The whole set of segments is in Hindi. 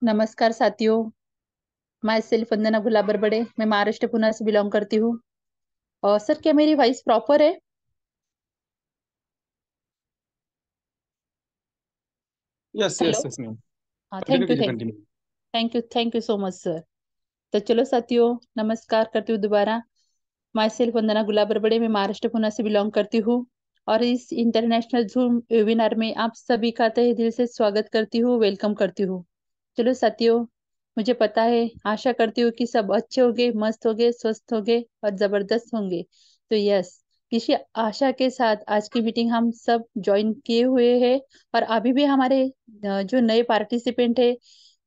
नमस्कार साथियों। मैं सेल्फ वंदना गुलाबर बड़े, मैं महाराष्ट्र पुणे से बिलोंग करती हूँ। और सर, क्या मेरी वॉइस प्रॉपर है? Yes hello. Yes yes ma'am. हाँ, कंटिन्यू थैंक यू कीजिए, thank you. Continue. Thank you so much sir. तो चलो साथियों, नमस्कार करती हूँ दोबारा। मैं सेल्फ वंदना गुलाबर बड़े, मैं महाराष्ट्र पुणे से बिलोंग करती हूँ। और इस इंटरनेशनल जूम वेबिनार में आप सभी का तहे दिल से स्वागत करती हूँ, वेलकम करती हूँ। चलो साथियों, मुझे पता है, आशा करती हूँ कि सब अच्छे होंगे, मस्त होंगे, स्वस्थ होंगे और जबरदस्त होंगे। तो यस, किसी आशा के साथ आज की मीटिंग हम सब ज्वाइन किए हुए हैं। और अभी भी हमारे जो नए पार्टिसिपेंट है,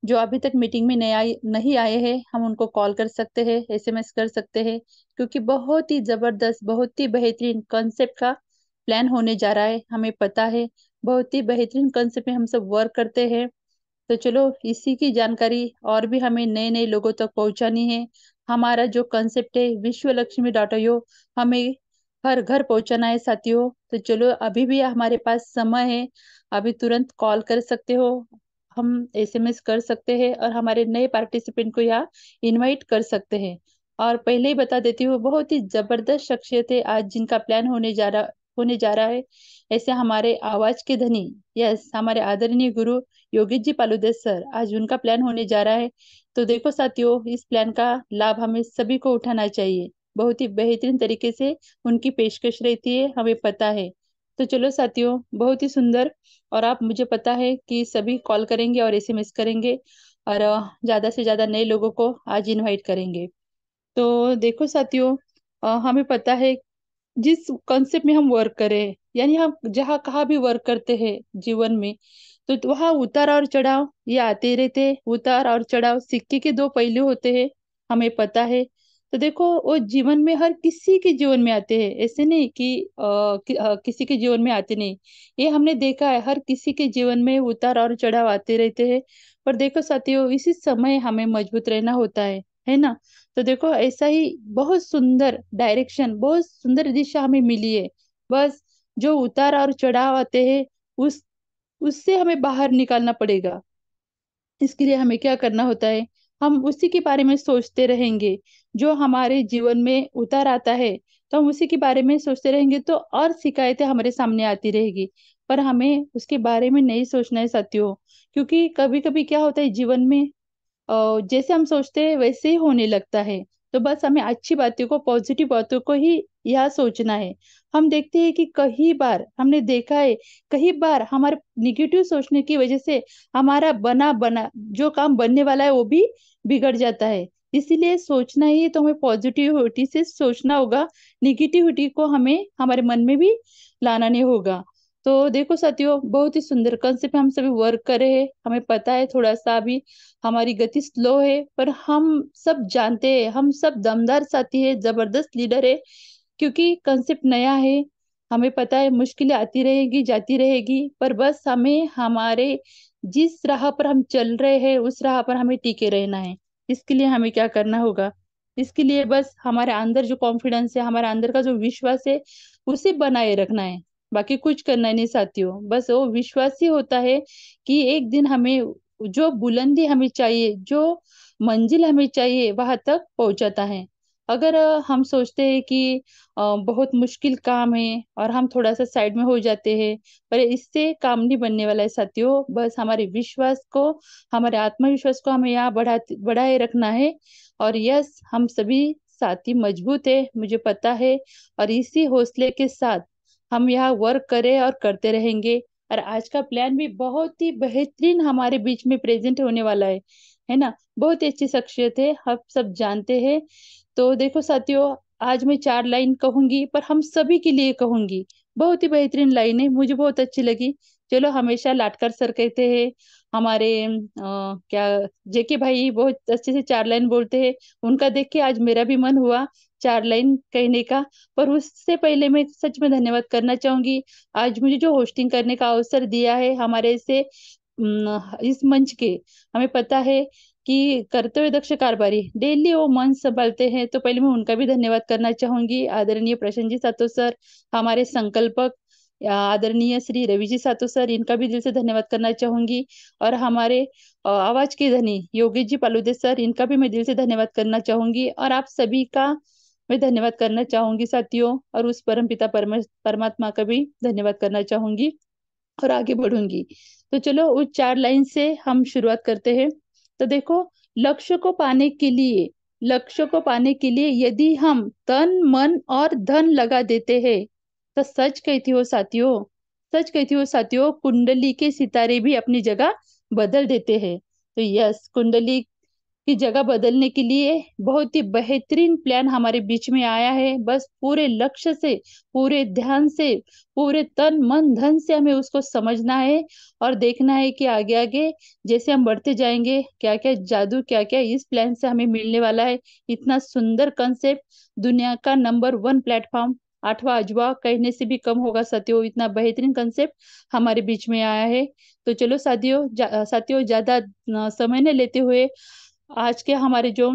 जो अभी तक मीटिंग में नहीं आए हैं, हम उनको कॉल कर सकते हैं, एसएमएस कर सकते हैं। क्योंकि बहुत ही जबरदस्त, बहुत ही बेहतरीन कॉन्सेप्ट का प्लान होने जा रहा है, हमें पता है। बहुत ही बेहतरीन कॉन्सेप्ट में हम सब वर्क करते हैं। तो चलो, इसी की जानकारी और भी हमें नए नए लोगों तक पहुंचानी है। हमारा जो कंसेप्ट है विश्व लक्ष्मी डॉट io, हमें हर घर पहुंचाना है साथियों। तो चलो, अभी भी हमारे पास समय है, अभी तुरंत कॉल कर सकते हो, हम एसएमएस कर सकते हैं और हमारे नए पार्टिसिपेंट को यहाँ इनवाइट कर सकते हैं। और पहले ही बता देती हूँ, बहुत ही जबरदस्त शख्सियत है आज जिनका प्लान होने जा रहा है। ऐसे हमारे आवाज के धनी, यस, हमारे आदरणीय गुरु योगेश जी पालुदे सर, आज उनका प्लान होने जा रहा है। तो देखो साथियों, इस प्लान का लाभ हमें सभी को उठाना चाहिए। बहुत ही बेहतरीन तरीके से उनकी पेशकश रहती है, हमें पता है। तो चलो साथियों, बहुत ही सुंदर। और आप, मुझे पता है कि सभी कॉल करेंगे और एसएमएस करेंगे और ज्यादा से ज्यादा नए लोगों को आज इनवाइट करेंगे। तो देखो साथियों, हमें पता है, जिस कॉन्सेप्ट में हम वर्क करें, यानी हम जहाँ कहाँ भी वर्क करते हैं जीवन में, तो वहाँ उतार और चढ़ाव ये आते ही रहते हैं। उतार और चढ़ाव सिक्के के दो पहलू होते हैं, हमें पता है। तो देखो, वो जीवन में हर किसी के जीवन में आते हैं, ऐसे नहीं कि किसी के जीवन में आते नहीं। ये हमने देखा है, हर किसी के जीवन में उतार और चढ़ाव आते रहते हैं। पर देखो साथियों, इसी समय हमें मजबूत रहना होता है ना। तो देखो, ऐसा ही बहुत सुंदर डायरेक्शन, बहुत सुंदर दिशा हमें मिली है। बस, जो उतार और चढ़ाव आते हैं, उस उससे हमें बाहर निकालना पड़ेगा। इसके लिए हमें क्या करना होता है, हम उसी के बारे में सोचते रहेंगे। जो हमारे जीवन में उतार आता है, तो हम उसी के बारे में सोचते रहेंगे, तो और शिकायतें हमारे सामने आती रहेगी। पर हमें उसके बारे में नहीं सोचना है साथियों। क्योंकि कभी कभी क्या होता है जीवन में, जैसे हम सोचते हैं वैसे ही होने लगता है। तो बस हमें अच्छी बातों को, पॉजिटिव बातों को ही यह सोचना है। हम देखते हैं कि कई बार हमने देखा है, कई बार हमारे निगेटिव सोचने की वजह से हमारा बना बना जो काम बनने वाला है वो भी बिगड़ जाता है। इसीलिए सोचना ही है तो हमें पॉजिटिविटी से सोचना होगा। निगेटिविटी को हमें हमारे मन में भी लाना नहीं होगा। तो देखो साथियों, बहुत ही सुंदर कंसेप्ट हम सभी वर्क कर रहे हैं। हमें पता है, थोड़ा सा भी हमारी गति स्लो है, पर हम सब जानते हैं, हम सब दमदार साथी है, जबरदस्त लीडर है। क्योंकि कंसेप्ट नया है, हमें पता है मुश्किलें आती रहेगी, जाती रहेगी, पर बस हमें हमारे जिस राह पर हम चल रहे हैं उस राह पर हमें टिके रहना है। इसके लिए हमें क्या करना होगा, इसके लिए बस हमारे अंदर जो कॉन्फिडेंस है, हमारे अंदर का जो विश्वास है, उसे बनाए रखना है। बाकी कुछ करना नहीं साथियों, बस वो विश्वास ही होता है कि एक दिन हमें जो बुलंदी हमें चाहिए, जो मंजिल हमें चाहिए, वहां तक पहुंचाता है। अगर हम सोचते हैं कि बहुत मुश्किल काम है और हम थोड़ा सा साइड में हो जाते हैं, पर इससे काम नहीं बनने वाला है साथियों। बस हमारे विश्वास को, हमारे आत्मविश्वास को हमें यहाँ बढ़ाए रखना है। और यस, हम सभी साथी मजबूत है, मुझे पता है। और इसी हौसले के साथ हम यहाँ वर्क करें और करते रहेंगे। और आज का प्लान भी बहुत ही बेहतरीन हमारे बीच में प्रेजेंट होने वाला है ना। बहुत ही अच्छी शख्सियत है, आप सब जानते हैं। तो देखो साथियों, आज मैं 4 लाइन कहूंगी, पर हम सभी के लिए कहूंगी। बहुत ही बेहतरीन लाइन है, मुझे बहुत अच्छी लगी। चलो, हमेशा लाटकर सर कहते हैं, हमारे क्या, जेके भाई बहुत अच्छे से 4 लाइन बोलते हैं। उनका देख के आज मेरा भी मन हुआ 4 लाइन कहने का। पर उससे पहले मैं सच में धन्यवाद करना चाहूंगी, आज मुझे जो होस्टिंग करने का अवसर दिया है हमारे से इस मंच के। हमें पता है कि कर्तव्य दक्ष कारभारी डेली वो मंच संभालते हैं, तो पहले मैं उनका भी धन्यवाद करना चाहूंगी, आदरणीय प्रसन्न जी सातो सर, हमारे संकल्पक। आदरणीय श्री रवि जी सातो सर, इनका भी दिल से धन्यवाद करना चाहूंगी। और हमारे आवाज के धनी योगेश जी पालुदे सर, इनका भी मैं दिल से धन्यवाद करना चाहूंगी। और आप सभी का मैं धन्यवाद करना चाहूंगी साथियों। और उस परम पिता परमात्मा का भी धन्यवाद करना चाहूंगी और आगे बढ़ूंगी। तो चलो उस 4 लाइन से हम शुरुआत करते हैं। तो देखो, लक्ष्य को पाने के लिए लक्ष्य को पाने के लिए यदि हम तन मन और धन लगा देते हैं, तो सच कहती हो साथियों, कुंडली के सितारे भी अपनी जगह बदल देते हैं। तो यस, कुंडली की जगह बदलने के लिए बहुत ही बेहतरीन प्लान हमारे बीच में आया है। बस पूरे लक्ष्य से, पूरे ध्यान से, पूरे तन मन धन से हमें उसको समझना है और देखना है कि आगे आगे जैसे हम बढ़ते जाएंगे, क्या क्या जादू, क्या क्या इस प्लान से हमें मिलने वाला है। इतना सुंदर कंसेप्ट, दुनिया का नंबर 1 प्लेटफॉर्म, 8वां अजूबा कहने से भी कम होगा साथियों। इतना बेहतरीन कंसेप्ट हमारे बीच में आया है। तो चलो साथियों, ज्यादा समय न लेते हुए आज के हमारे जो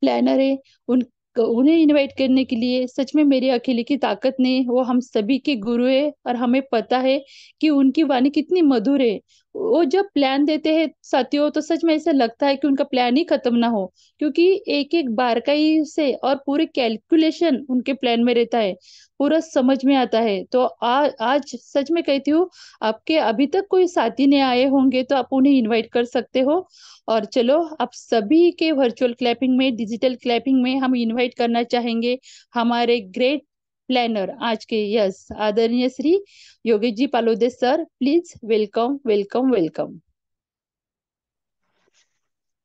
प्लानर है, उन उन्हें इनवाइट करने के लिए, सच में मेरे अकेले की ताकत नहीं, वो हम सभी के गुरु है। और हमें पता है कि उनकी वाणी कितनी मधुर है। वो जब प्लान देते हैं साथियों, तो सच में ऐसा लगता है कि उनका प्लान ही खत्म ना हो, क्योंकि एक एक बारकाई से और पूरे कैलकुलेशन उनके प्लान में रहता है, पूरा समझ में आता है। तो आज सच में कहती हूँ, आपके अभी तक कोई साथी नहीं आए होंगे तो आप उन्हें इनवाइट कर सकते हो। और चलो, आप सभी के वर्चुअल क्लैपिंग में, डिजिटल क्लैपिंग में हम इनवाइट करना चाहेंगे हमारे ग्रेट प्लानर आज के, यस, आदरणीय Shri Yogesh ji Palode sir. Please welcome welcome welcome.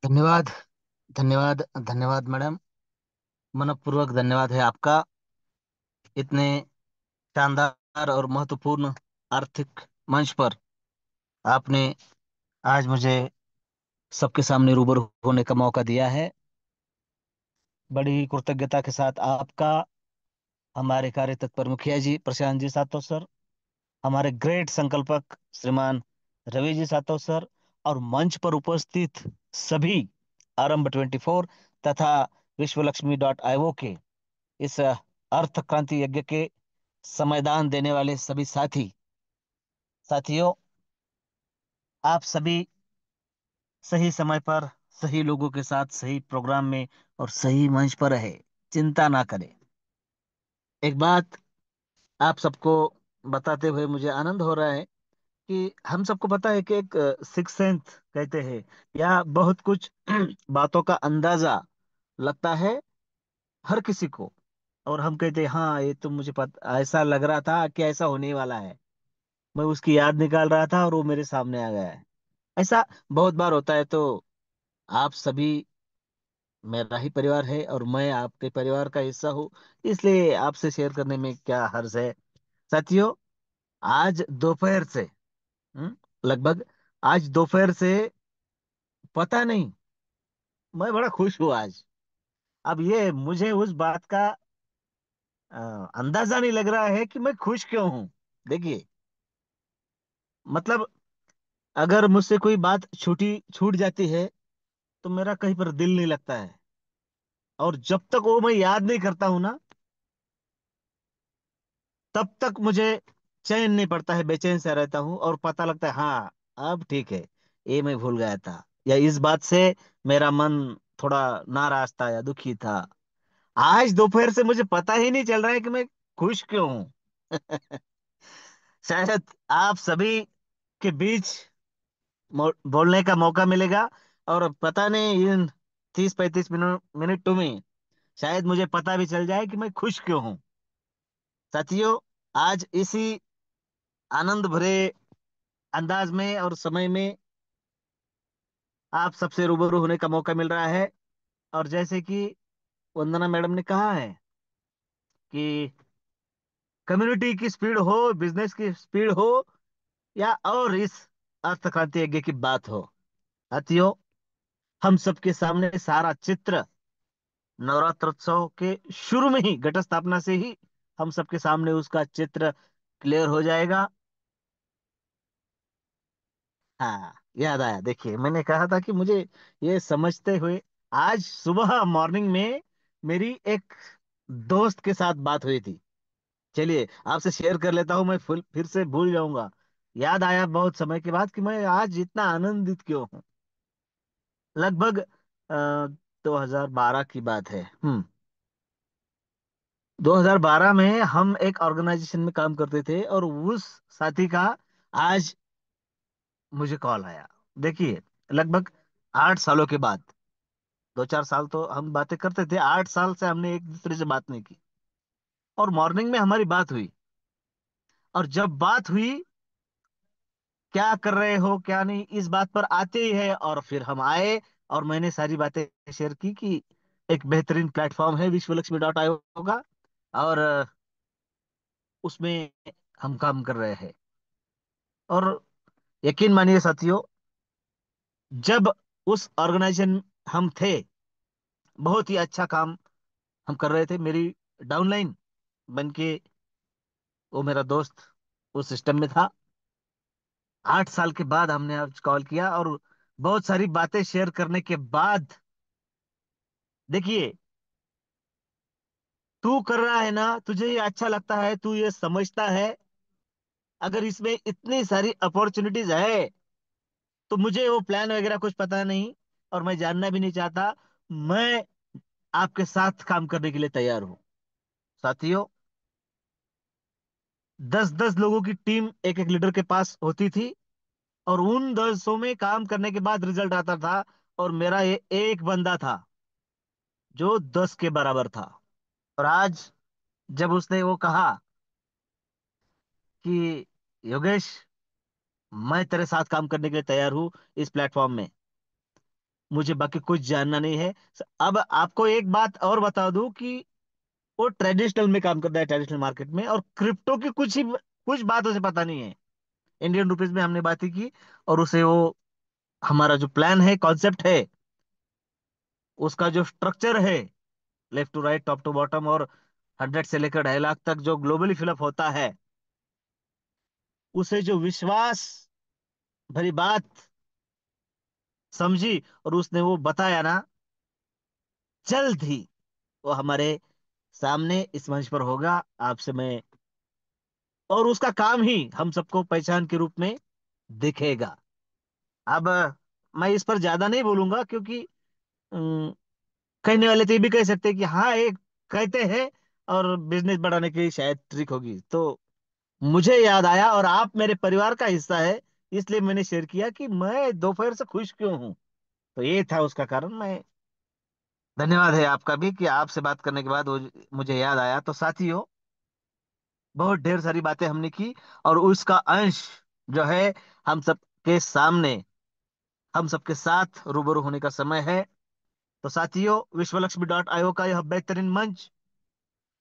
धन्यवाद। धन्यवाद। धन्यवाद मैडम। मनपूर्वक धन्यवाद है आपका। इतने शानदार और महत्वपूर्ण आर्थिक मंच पर आपने आज मुझे सबके सामने रूबरू होने का मौका दिया है। बड़ी ही कृतज्ञता के साथ आपका, हमारे कार्य तत्पर मुखिया जी प्रशांत जी सातो सर, हमारे ग्रेट संकल्पक श्रीमान रवि जी सातो सर, और मंच पर उपस्थित सभी आरंभ 24 तथा विश्वलक्ष्मी के इस अर्थ क्रांति यज्ञ के समयदान देने वाले सभी साथियों, आप सभी सही समय पर, सही लोगों के साथ, सही प्रोग्राम में और सही मंच पर रहे। चिंता ना करें। एक बात आप सबको बताते हुए मुझे आनंद हो रहा है कि हम सबको पता है कि एक सिक्स सेंथ कहते हैं, या बहुत कुछ बातों का अंदाजा लगता है हर किसी को। और हम कहते हैं हाँ, ये तो मुझे पता, ऐसा लग रहा था कि ऐसा होने वाला है। मैं उसकी याद निकाल रहा था और वो मेरे सामने आ गया है। ऐसा बहुत बार होता है। तो आप सभी मेरा ही परिवार है और मैं आपके परिवार का हिस्सा हूँ, इसलिए आपसे शेयर करने में क्या हर्ज है। साथियों, आज दोपहर से, लगभग आज दोपहर से, पता नहीं, मैं बड़ा खुश हूँ आज। अब ये मुझे उस बात का अ, अंदाजा नहीं लग रहा है कि मैं खुश क्यों हूँ। देखिए, मतलब अगर मुझसे कोई बात छूटी छूट जाती है तो मेरा कहीं पर दिल नहीं लगता है। और जब तक वो मैं याद नहीं करता हूं ना, तब तक मुझे चैन नहीं पड़ता है, बेचैन सा रहता हूँ। और पता लगता है हाँ, अब ठीक है, ये मैं भूल गया था, या इस बात से मेरा मन थोड़ा नाराज था या दुखी था। आज दोपहर से मुझे पता ही नहीं चल रहा है कि मैं खुश क्यों हूँ। शायद आप सभी के बीच बोलने का मौका मिलेगा, और पता नहीं इन 30-35 मिनटों में शायद मुझे पता भी चल जाए कि मैं खुश क्यों हूँ। साथियों, आज इसी आनंद भरे अंदाज में और समय में आप सबसे रूबरू होने का मौका मिल रहा है। और जैसे कि वंदना मैडम ने कहा है कि कम्युनिटी की स्पीड हो, बिजनेस की स्पीड हो, या और इस अर्थ क्रांति यज्ञ की बात हो, साथियों, हम सबके सामने सारा चित्र नवरात्रोत्सव के शुरू में ही, घट स्थापना से ही हम सबके सामने उसका चित्र क्लियर हो जाएगा। हाँ, याद आया। देखिए, मैंने कहा था कि मुझे ये समझते हुए आज सुबह मॉर्निंग में मेरी एक दोस्त के साथ बात हुई थी। चलिए आपसे शेयर कर लेता हूँ, मैं फिर से भूल जाऊंगा। याद आया बहुत समय के बाद कि मैं आज इतना आनंदित क्यों हूँ। लगभग 2012 की बात है। 2012 में हम एक ऑर्गेनाइजेशन में काम करते थे, और उस साथी का आज मुझे कॉल आया। देखिए, लगभग 8 सालों के बाद, 2-4 साल तो हम बातें करते थे, 8 साल से हमने एक दूसरे से बात नहीं की। और मॉर्निंग में हमारी बात हुई, और जब बात हुई, क्या कर रहे हो क्या नहीं, इस बात पर आते ही है, और फिर हम आए, और मैंने सारी बातें शेयर की कि एक बेहतरीन प्लेटफॉर्म है विश्वलक्ष्मी का, और उसमें हम काम कर रहे हैं। और यकीन मानिए साथियों, जब उस ऑर्गेनाइजेशन हम थे, बहुत ही अच्छा काम हम कर रहे थे। मेरी डाउनलाइन बन के वो मेरा दोस्त उस सिस्टम में था। 8 साल के बाद हमने आज कॉल किया, और बहुत सारी बातें शेयर करने के बाद, देखिए, तू कर रहा है ना, तुझे ये अच्छा लगता है, तू ये समझता है, अगर इसमें इतनी सारी अपॉर्चुनिटीज है, तो मुझे वो प्लान वगैरह कुछ पता नहीं, और मैं जानना भी नहीं चाहता। मैं आपके साथ काम करने के लिए तैयार हूँ। साथियों, 10-10 लोगों की टीम एक एक लीडर के पास होती थी, और उन 10 में काम करने के बाद रिजल्ट आता था, और मेरा ये एक बंदा था जो 10 के बराबर था। और आज जब उसने वो कहा कि योगेश, मैं तेरे साथ काम करने के लिए तैयार हूँ इस प्लेटफॉर्म में, मुझे बाकी कुछ जानना नहीं है। अब आपको एक बात और बता दूं कि वो ट्रेडिशनल में काम करता है, ट्रेडिशनल मार्केट में, और क्रिप्टो की कुछ बात उसे पता नहीं है। इंडियन रुपीज में हमने बातें की, और उसे वो हमारा जो प्लान है, कॉन्सेप्ट है, उसका जो स्ट्रक्चर है, left to right, top to bottom, और 100 से लेकर 2.5 लाख तक जो ग्लोबली फिलअप होता है, उसे जो विश्वास भरी बात समझी, और उसने वो बताया ना, जल्द ही वो हमारे सामने इस मंच पर होगा आपसे मैं, और उसका काम ही हम सबको पहचान के रूप में दिखेगा। अब मैं इस पर ज्यादा नहीं बोलूंगा, क्योंकि अम, कहने वाले तो ये भी कह सकते हैं कि हाँ, एक कहते हैं, और बिजनेस बढ़ाने की शायद ट्रिक होगी। तो मुझे याद आया, और आप मेरे परिवार का हिस्सा है, इसलिए मैंने शेयर किया कि मैं दोपहर से खुश क्यों हूं। तो ये था उसका कारण। मैं धन्यवाद है आपका भी कि आपसे बात करने के बाद वो मुझे याद आया। तो साथियों, बहुत ढेर सारी बातें हमने की, और उसका अंश जो है, हम सबके सामने, हम सबके साथ रूबरू होने का समय है। तो साथियों, विश्वलक्ष्मी का यह बेहतरीन मंच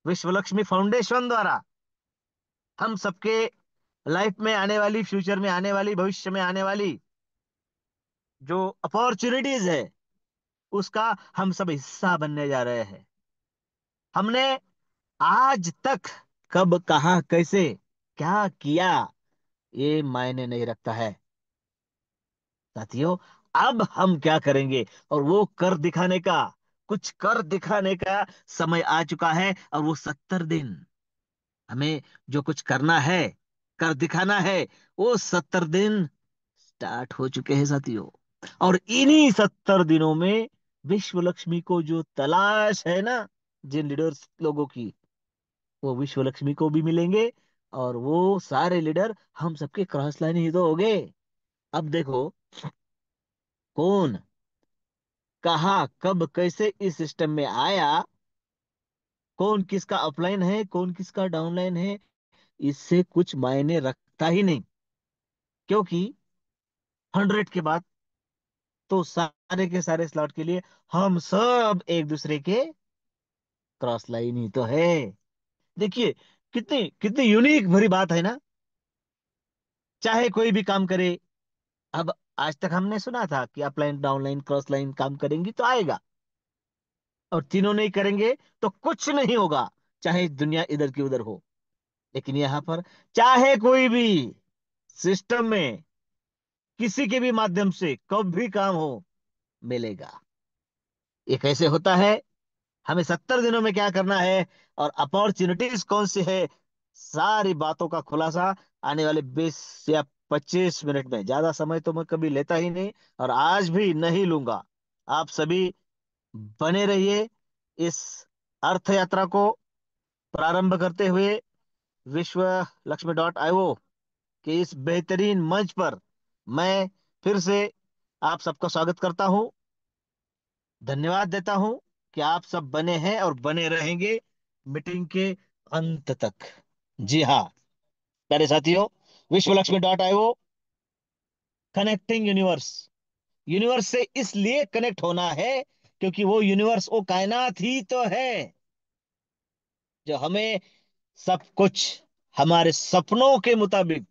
विश्वलक्ष्मी फाउंडेशन द्वारा हम सबके लाइफ में आने वाली, फ्यूचर में आने वाली, भविष्य में आने वाली जो अपॉर्चुनिटीज है, उसका हम सब हिस्सा बनने जा रहे हैं। हमने आज तक कब, कहाँ, कैसे, क्या किया, ये मायने नहीं रखता है साथियों। अब हम क्या करेंगे, और वो कर दिखाने का, कुछ कर दिखाने का समय आ चुका है। और वो 70 दिन, हमें जो कुछ करना है, कर दिखाना है, वो 70 दिन स्टार्ट हो चुके हैं साथियों। और इन्हीं 70 दिनों में विश्व लक्ष्मी को जो तलाश है ना, जिन लीडर्स लोगों की, वो विश्व लक्ष्मी को भी मिलेंगे, और वो सारे लीडर हम सबके क्रॉस लाइन ही तो हो गए। अब देखो, कौन, कहा, कब, कैसे इस सिस्टम में आया, कौन किसका अपलाइन है, कौन किसका डाउनलाइन है, इससे कुछ मायने रखता ही नहीं। क्योंकि 100 के बाद तो सारे के सारे स्लॉट के लिए हम सब एक दूसरे के क्रॉस लाइन ही तो है। देखिए, कितनी कितनी यूनिक भरी बात है ना। चाहे कोई भी काम करे, अब आज तक हमने सुना था कि अपलाइन, डाउनलाइन, क्रॉस लाइन काम करेंगी तो आएगा, और तीनों नहीं करेंगे तो कुछ नहीं होगा, चाहे दुनिया इधर की उधर हो। लेकिन यहाँ पर चाहे कोई भी सिस्टम में किसी के भी माध्यम से कभी काम हो, मिलेगा। ये कैसे होता है, हमें 70 दिनों में क्या करना है, और अपॉर्चुनिटीज कौन सी है, सारी बातों का खुलासा आने वाले 20 या 25 मिनट में। ज्यादा समय तो मैं कभी लेता ही नहीं, और आज भी नहीं लूंगा। आप सभी बने रहिए इस अर्थ यात्रा को प्रारंभ करते हुए। विश्व लक्ष्मी डॉट आईओ के इस बेहतरीन मंच पर मैं फिर से आप सबका स्वागत करता हूं, धन्यवाद देता हूं कि आप सब बने हैं और बने रहेंगे मीटिंग के अंत तक। जी हाँ प्यारे साथियों, विश्व Lakshmi dot IO connecting universe. Universe से इसलिए कनेक्ट होना है क्योंकि वो यूनिवर्स, वो कायनात ही तो है जो हमें सब कुछ हमारे सपनों के मुताबिक।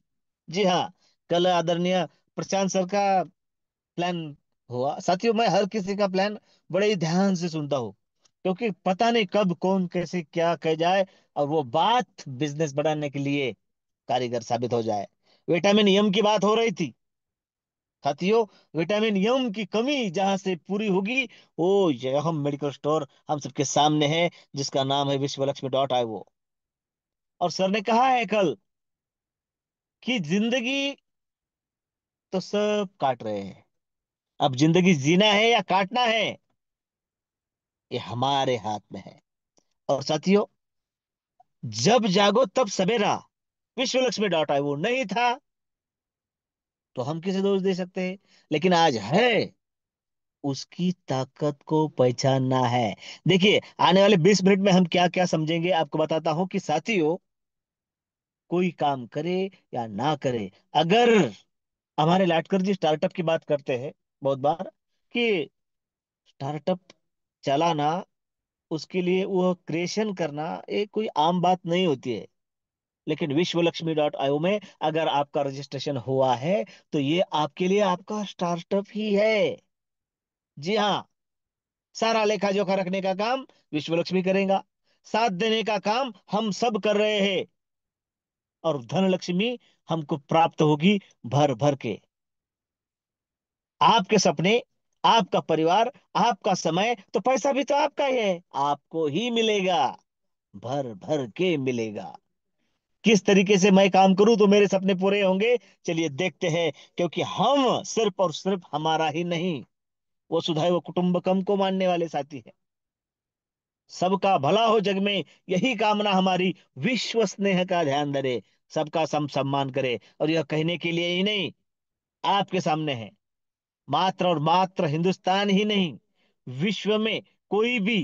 जी हाँ, कल आदरणीय प्रशांत सर का प्लान हुआ। साथियों, मैं हर किसी का प्लान बड़े ही ध्यान से सुनता हूँ, क्योंकि पता नहीं कब कौन कैसे क्या कह जाए और वो बात बिजनेस बढ़ाने के लिए कारीगर साबित हो जाए। विटामिन यम की बात हो रही थी साथियों। विटामिन यम की कमी जहां से पूरी होगी, वो ये हम मेडिकल स्टोर हम सबके सामने है, जिसका नाम है विश्व लक्ष्मी डॉट आई वो। और सर ने कहा है कल कि जिंदगी तो सब काट रहे हैं, अब जिंदगी जीना है या काटना है, ये हमारे हाथ में है। और साथियों, जब जागो तब सवेरा विश्व लक्ष्मी डॉट आई वो नहीं था तो हम किसे दोष दे सकते हैं, लेकिन आज है। उसकी ताकत को पहचानना है। देखिए, आने वाले 20 मिनट में हम क्या क्या समझेंगे आपको बताता हूं कि साथियों, कोई काम करे या ना करे, अगर हमारे लाटकर जी स्टार्टअप की बात करते हैं बहुत बार कि स्टार्टअप चलाना, उसके लिए वो क्रिएशन करना एक कोई आम बात नहीं होती है। लेकिन विश्व लक्ष्मी डॉट आईओ में अगर आपका रजिस्ट्रेशन हुआ है तो ये आपके लिए आपका स्टार्टअप ही है। जी हाँ, सारा लेखा जोखा रखने का काम विश्व लक्ष्मी करेगा, साथ देने का काम हम सब कर रहे हैं, और धन लक्ष्मी हमको प्राप्त होगी भर भर के। आपके सपने, आपका परिवार, आपका समय, तो पैसा भी तो आपका ही है, आपको ही मिलेगा, भर भर के मिलेगा। किस तरीके से मैं काम करूं तो मेरे सपने पूरे होंगे, चलिए देखते हैं। क्योंकि हम सिर्फ और सिर्फ हमारा ही नहीं, वो सुधैव कुटुंबकम को मानने वाले साथी हैं। सबका भला हो जग में, यही कामना हमारी। विश्व स्नेह का ध्यान धरे, सबका सम्मान करे। और यह कहने के लिए ही नहीं, आपके सामने है। मात्र और मात्र हिंदुस्तान ही नहीं, विश्व में कोई भी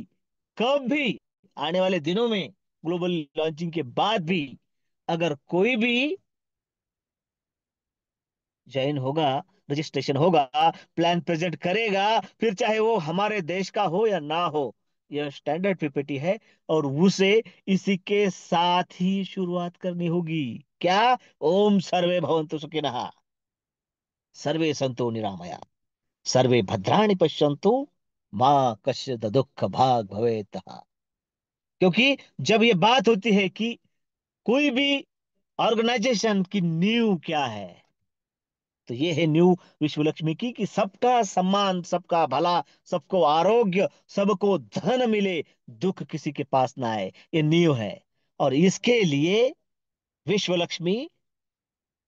कभी आने वाले दिनों में ग्लोबल लॉन्चिंग के बाद भी अगर कोई भी ज्वाइन होगा, रजिस्ट्रेशन होगा, प्लान प्रेजेंट करेगा, फिर चाहे वो हमारे देश का हो या ना हो, यह स्टैंडर्ड पीपीटी है। और उसे इसी के साथ ही शुरुआत करनी होगी। क्या? ओम सर्वे भवन्तु सुखिनः, सर्वे सन्तु निरामया, सर्वे भद्राणि पश्यन्तु, माँ कश्चित् दुःख भाग भवेत्। क्योंकि जब ये बात होती है कि कोई भी ऑर्गेनाइजेशन की नींव क्या है, तो ये है न्यू विश्व लक्ष्मी की, कि सबका सम्मान, सबका भला, सबको आरोग्य, सबको धन मिले, दुख किसी के पास ना आए, ये न्यू है। और इसके लिए विश्व लक्ष्मी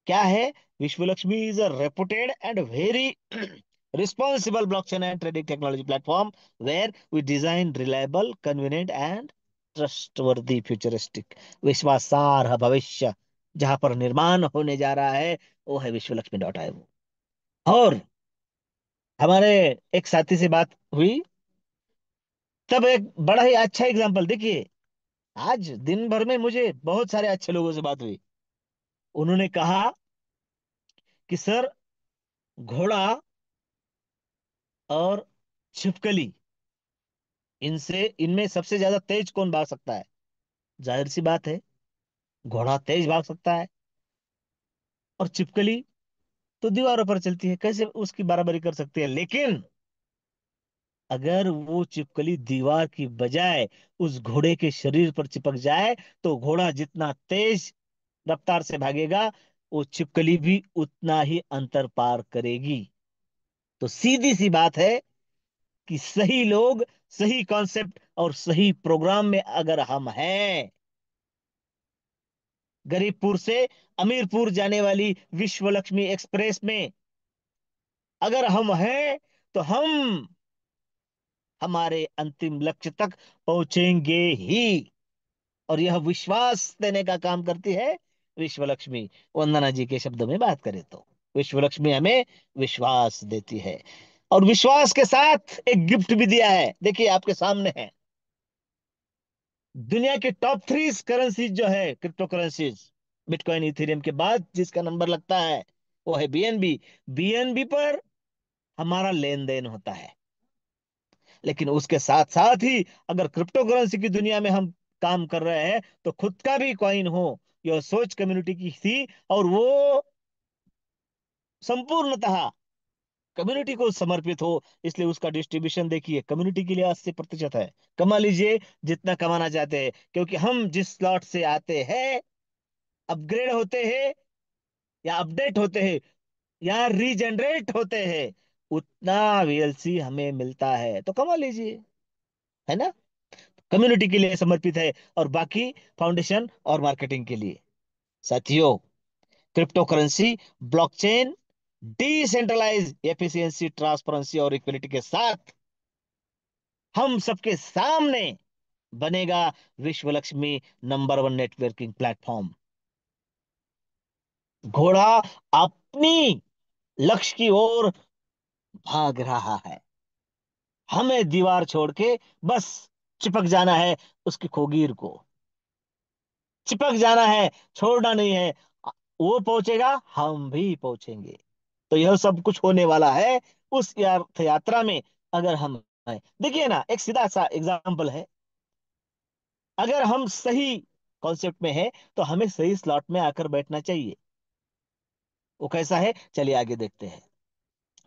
क्या है? विश्व Lakshmi is a reputed and very responsible blockchain and trading technology platform where we design reliable, convenient and trustworthy futuristic, विश्वासार्ह भविष्य जहां पर निर्माण होने जा रहा है, वो है विश्व लक्ष्मी डॉट आई। और हमारे एक साथी से बात हुई, तब एक बड़ा ही अच्छा एग्जांपल देखिए। आज दिन भर में मुझे बहुत सारे अच्छे लोगों से बात हुई। उन्होंने कहा कि सर, घोड़ा और छिपकली, इनसे इनमें सबसे ज्यादा तेज कौन भाग सकता है? जाहिर सी बात है, घोड़ा तेज भाग सकता है, और छिपकली तो दीवारों पर चलती है, कैसे उसकी बराबरी कर सकती है? लेकिन अगर वो छिपकली दीवार की बजाय उस घोड़े के शरीर पर चिपक जाए, तो घोड़ा जितना तेज रफ्तार से भागेगा, वो छिपकली भी उतना ही अंतर पार करेगी। तो सीधी सी बात है कि सही लोग, सही कॉन्सेप्ट और सही प्रोग्राम में अगर हम हैं, गरीबपुर से अमीरपुर जाने वाली विश्व लक्ष्मी एक्सप्रेस में अगर हम हैं तो हम हमारे अंतिम लक्ष्य तक पहुंचेंगे ही। और यह विश्वास देने का काम करती है विश्व लक्ष्मी। वंदना जी के शब्दों में बात करें तो विश्व लक्ष्मी हमें विश्वास देती है, और विश्वास के साथ एक गिफ्ट भी दिया है, देखिए आपके सामने है। दुनिया की टॉप 3 करेंसीज जो है, क्रिप्टो करेंसीज, बिटकॉइन इथेरियम के बाद जिसका नंबर लगता है वो है बीएनबी। बीएनबी पर हमारा लेन देन होता है। लेकिन उसके साथ साथ ही अगर क्रिप्टो करेंसी की दुनिया में हम काम कर रहे हैं तो खुद का भी कॉइन हो। यह सोच कम्युनिटी की थी, और वो संपूर्णतः कम्युनिटी को समर्पित हो। इसलिए उसका डिस्ट्रीब्यूशन देखिए, कम्युनिटी के लिए 80% है। कमा लीजिए जितना कमाना चाहते हैं, क्योंकि हम जिस स्लॉट से आते हैं, अपग्रेड होते हैं या अपडेट होते हैं या रीजनरेट होते हैं, उतना वीएलसी हमें मिलता है, तो कमा लीजिए, है ना। कम्युनिटी के लिए समर्पित है, और बाकी फाउंडेशन और मार्केटिंग के लिए। साथियों, crypto currency, blockchain, decentralize, efficiency, transparency और इक्विलिटी के साथ हम सबके सामने बनेगा विश्व लक्ष्मी नंबर 1 नेटवर्किंग प्लेटफॉर्म। घोड़ा अपनी लक्ष्य की ओर भाग रहा है। हमें दीवार छोड़ के बस चिपक जाना है उसकी खोगीर को। चिपक जाना है, छोड़ना नहीं है। वो पहुंचेगा, हम भी पहुंचेंगे। तो यह सब कुछ होने वाला है उस अर्थ यात्रा में, अगर हम हैं। देखिए ना, एक सीधा सा एग्जांपल है। अगर हम सही कॉन्सेप्ट में है तो हमें सही स्लॉट में आकर बैठना चाहिए। वो कैसा है, चलिए आगे देखते हैं।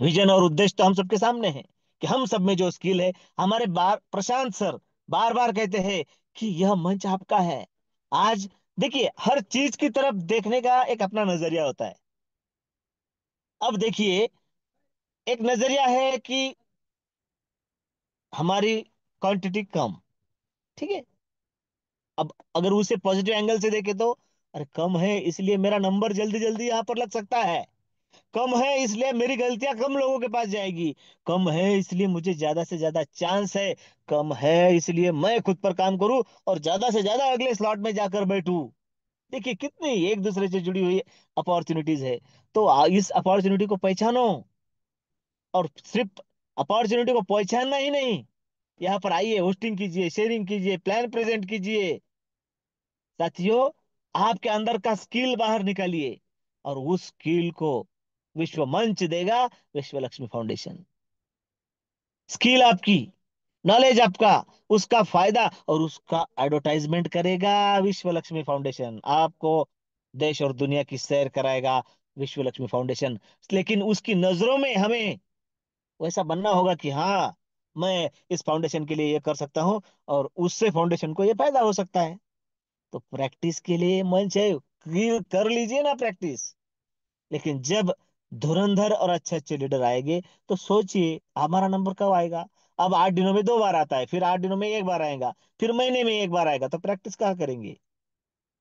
विजन और उद्देश्य तो हम सबके सामने है कि हम सब में जो स्किल है, हमारे बार प्रशांत सर बार बार कहते हैं कि यह मंच आपका है। आज देखिए, हर चीज की तरफ देखने का एक अपना नजरिया होता है। अब देखिए, एक नजरिया है कि हमारी क्वांटिटी कम, ठीक है। अब अगर उसे पॉजिटिव एंगल से देखे तो, अरे कम है इसलिए मेरा नंबर जल्दी जल्दी यहां पर लग सकता है। कम है इसलिए मेरी गलतियां कम लोगों के पास जाएगी। कम है इसलिए मुझे ज्यादा से ज्यादा चांस है। कम है इसलिए मैं खुद पर काम करूं और ज्यादा से ज्यादा अगले स्लॉट में जाकर बैठूं। देखिए कितनी एक दूसरे से जुड़ी हुई अपॉर्चुनिटीज है। तो इस अपॉर्चुनिटी को पहचानो, और सिर्फ अपॉर्चुनिटी को पहचानना ही नहीं, यहाँ पर आइए, होस्टिंग कीजिए, शेयरिंग कीजिए, प्लान प्रेजेंट कीजिए। साथियों, आपके अंदर का स्किल बाहर निकालिए, और उस स्किल को विश्व मंच देगा विश्व लक्ष्मी फाउंडेशन। स्किल आपकी, नॉलेज आपका, उसका फायदा और उसका एडवर्टाइजमेंट करेगा विश्व लक्ष्मी फाउंडेशन। आपको देश और दुनिया की सैर कराएगा विश्व लक्ष्मी फाउंडेशन। लेकिन उसकी नजरों में हमें वैसा बनना होगा कि हाँ, मैं इस फाउंडेशन के लिए ये कर सकता हूँ, और उससे फाउंडेशन को ये फायदा हो सकता है। तो प्रैक्टिस के लिए मंच है, कर लीजिए ना प्रैक्टिस। लेकिन जब धुरंधर और अच्छे अच्छे लीडर आएंगे, तो सोचिए हमारा नंबर कब आएगा। अब 8 दिनों में 2 बार आता है, फिर 8 दिनों में एक बार आएगा, फिर महीने में एक बार आएगा, तो प्रैक्टिस कहाँ करेंगे।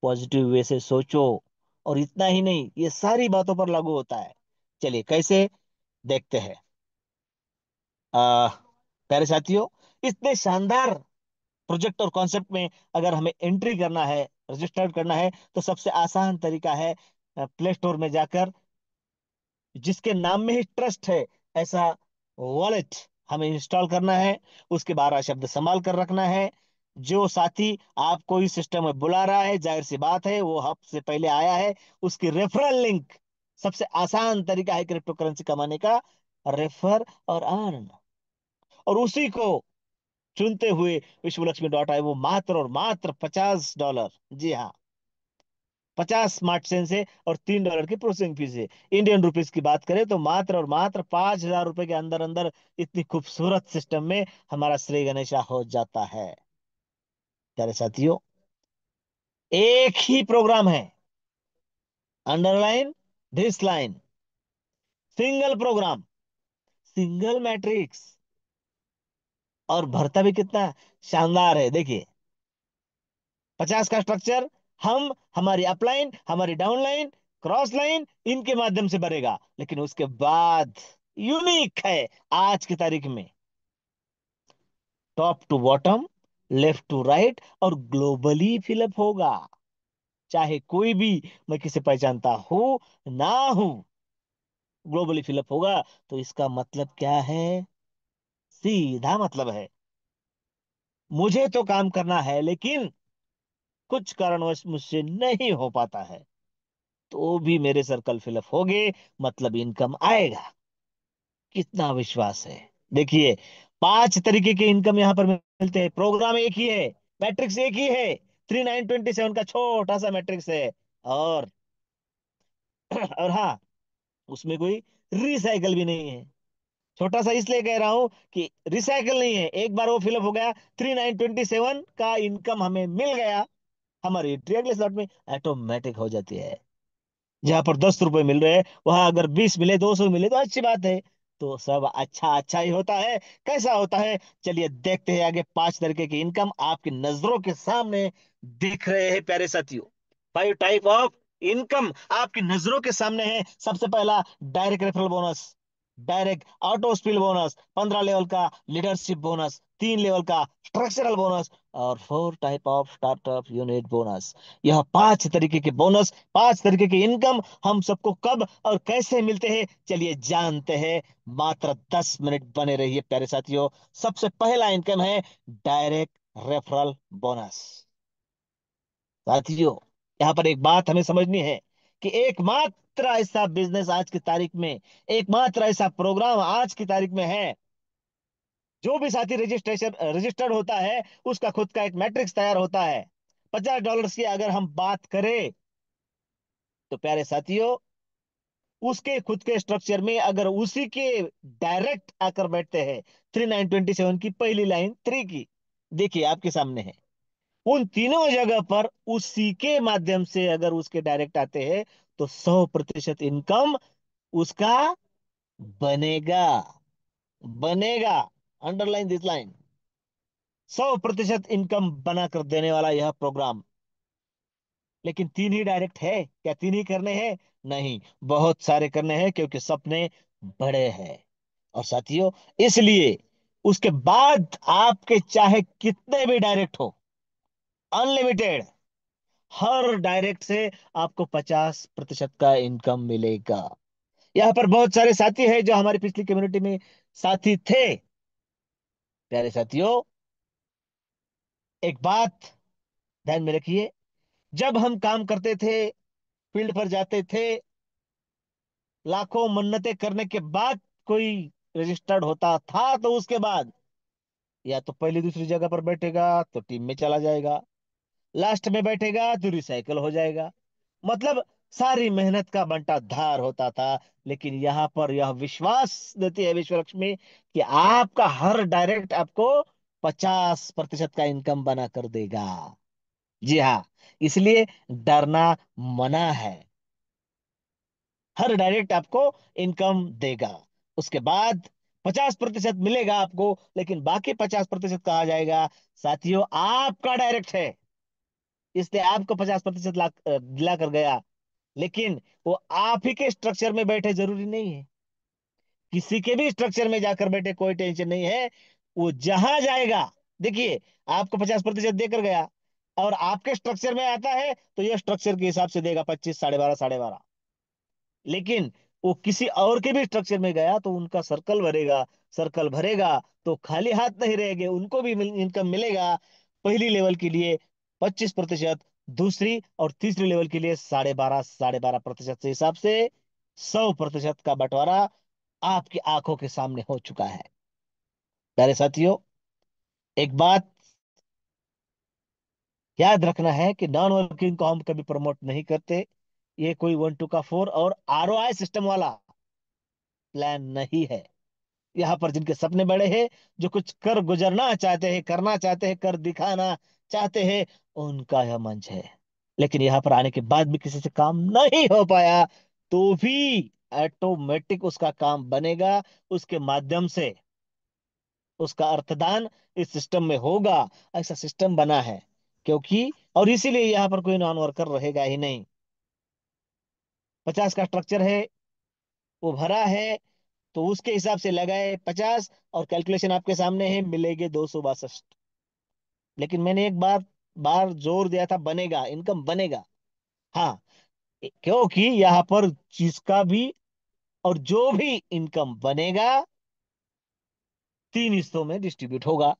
पॉजिटिव वे से सोचो। और इतना ही नहीं, ये सारी बातों पर लागू होता है। चलिए कैसे, देखते हैं। आ, प्यारे साथियों, इतने शानदार प्रोजेक्ट और कॉन्सेप्ट में अगर हमें एंट्री करना है, रजिस्टर करना है, तो सबसे आसान तरीका है प्ले स्टोर में जाकर, जिसके नाम में ही ट्रस्ट है, ऐसा वॉलेट हमें इंस्टॉल करना है। उसके 12 शब्द संभाल कर रखना है। जो साथी आपको इस सिस्टम में बुला रहा है, जाहिर सी बात है वो हब से पहले आया है, उसकी रेफरल लिंक। सबसे आसान तरीका है क्रिप्टो करेंसी कमाने का, रेफर और अर्न। और उसी को चुनते हुए विश्वलक्ष्मी वो मात्र और मात्र $50, जी हाँ, 50 स्मार्ट सेंस है, और $3 की प्रोसेसिंग फीस है। इंडियन रुपीस की बात करें तो मात्र और मात्र ₹5,000 के अंदर अंदर इतनी खूबसूरत सिस्टम में हमारा श्री गणेशा हो जाता है। प्यारे साथियों, एक ही प्रोग्राम है, underline this line, single program, single matrix, और भरता भी कितना शानदार है। देखिए, 50 का स्ट्रक्चर, हम हमारी अपलाइन, हमारी डाउनलाइन, क्रॉस लाइन, इनके माध्यम से बढ़ेगा। लेकिन उसके बाद यूनिक है आज की तारीख में, top to bottom, left to right और ग्लोबली फिलअप होगा। चाहे कोई भी, मैं किसे पहचानता हूं ना हूं, ग्लोबली फिलअप होगा। तो इसका मतलब क्या है? सीधा मतलब है, मुझे तो काम करना है लेकिन कुछ कारणवश मुझसे नहीं हो पाता है, तो भी मेरे सर्कल फिलअप होंगे, मतलब इनकम आएगा। कितना विश्वास है। देखिए, 5 तरीके के इनकम यहां पर मिलते हैं। प्रोग्राम एक ही है, मैट्रिक्स एक ही है, 3927 का छोटा सा मैट्रिक्स है। और और हाँ, उसमें कोई रिसाइकल भी नहीं है। छोटा सा इसलिए कह रहा हूं कि रिसाइकल नहीं है, एक बार वो फिलअप हो गया, 3927 का इनकम हमें मिल गया, हमारी एंट्री अगले स्लॉट में ऑटोमेटिक हो जाती है। जहां पर 10 रुपए मिल रहे हैं, वहां अगर 20 मिले, 200 मिले तो अच्छी बात है। तो सब अच्छा अच्छा ही होता है। कैसा होता है, चलिए देखते हैं आगे। 5 तरीके की इनकम आपकी नजरों के सामने दिख रहे हैं प्यारे साथियों। 5 टाइप ऑफ इनकम आपकी नजरों के सामने है। सबसे पहला, direct referral bonus, direct auto spill bonus, 15 level का लीडरशिप बोनस, 3 लेवल का स्ट्रक्चरल बोनस और 4 type of startup unit bonus. यह 5 तरीके के बोनस, 5 तरीके की इनकम हम सबको कब और कैसे मिलते हैं, चलिए जानते हैं। मात्र 10 मिनट बने रहिए प्यारे साथियों। सबसे पहला इनकम है डायरेक्ट रेफरल बोनस। साथियों, यहां पर एक बात हमें समझनी है कि एकमात्र ऐसा बिजनेस आज की तारीख में, एकमात्र ऐसा प्रोग्राम आज की तारीख में है, जो भी साथी रजिस्ट्रेशन रजिस्टर्ड होता है उसका खुद का एक मैट्रिक्स तैयार होता है। $50 की अगर हम बात करें, तो प्यारे साथियों, उसके खुद के स्ट्रक्चर में अगर उसी के डायरेक्ट आकर बैठते हैं, 3927 की पहली लाइन 3 की, देखिए आपके सामने है, उन तीनों जगह पर उसी के माध्यम से अगर उसके डायरेक्ट आते हैं, तो 100% इनकम उसका बनेगा। बनेगा, अंडरलाइन दिस लाइन। 100% इनकम बना कर देने वाला यह प्रोग्राम। लेकिन 3 ही डायरेक्ट है क्या? 3 ही करने हैं? नहीं, बहुत सारे करने हैं, क्योंकि सपने बड़े हैं। और साथियों, इसलिए उसके बाद आपके चाहे कितने भी डायरेक्ट हो, अनलिमिटेड, हर डायरेक्ट से आपको 50% का इनकम मिलेगा। यहाँ पर बहुत सारे साथी हैं जो हमारी पिछली कम्युनिटी में साथी थे। प्यारे साथियों, एक बात ध्यान में रखिए, जब हम काम करते थे, फील्ड पर जाते थे, लाखों मन्नतें करने के बाद कोई रजिस्टर्ड होता था, तो उसके बाद या तो पहली दूसरी जगह पर बैठेगा तो टीम में चला जाएगा, लास्ट में बैठेगा तो रिसाइकल हो जाएगा। मतलब सारी मेहनत का बंटा धार होता था। लेकिन यहाँ पर यह विश्वास देती है विश्व लक्ष्मी कि आपका हर डायरेक्ट आपको 50% का इनकम बना कर देगा। जी हाँ, इसलिए डरना मना है। हर डायरेक्ट आपको इनकम देगा। उसके बाद 50% मिलेगा आपको, लेकिन बाकी 50% कहा जाएगा, साथियों आपका डायरेक्ट है, इसलिए आपको 50% दिला कर गया। लेकिन वो आप ही के स्ट्रक्चर में बैठे जरूरी नहीं है, किसी के भी स्ट्रक्चर में जाकर बैठे कोई टेंशन नहीं है। वो जहां जाएगा, देखिए, आपको 50% देकर गया और आपके स्ट्रक्चर में आता है, तो ये स्ट्रक्चर के हिसाब से देगा 25, 12.5, 12.5। लेकिन वो किसी और के भी स्ट्रक्चर में गया तो उनका सर्कल भरेगा, सर्कल भरेगा तो खाली हाथ नहीं रहेंगे, उनको भी इनकम मिलेगा। पहली लेवल के लिए 25%, दूसरी और तीसरी लेवल के लिए 12.5, 12.5% से हिसाब से 100% का बंटवारा आपकी आंखों के सामने हो चुका है। प्यारे साथियों, एक बात याद रखना है कि नॉन वर्किंग को हम कभी प्रमोट नहीं करते। ये कोई 1 2 का 4 और ROI सिस्टम वाला प्लान नहीं है। यहाँ पर जिनके सपने बड़े हैं, जो कुछ कर गुजरना चाहते हैं, करना चाहते हैं, कर दिखाना चाहते हैं, उनका यह मंच है। लेकिन यहाँ पर आने के बाद भी किसी से काम नहीं हो पाया, तो भी ऑटोमेटिक उसका काम बनेगा, उसके माध्यम से उसका अर्थदान इस सिस्टम में होगा। ऐसा सिस्टम बना है, क्योंकि और इसीलिए यहाँ पर कोई नॉन वर्कर रहेगा ही नहीं। 50 का स्ट्रक्चर है, वो भरा है, तो उसके हिसाब से लगाए 50, और कैलकुलेशन आपके सामने है, मिलेंगे 262। लेकिन मैंने एक बार बार जोर दिया था, बनेगा, इनकम बनेगा। हाँ, क्योंकि यहाँ पर जिसका भी और जो भी इनकम बनेगा 3 हिस्सों में डिस्ट्रीब्यूट होगा।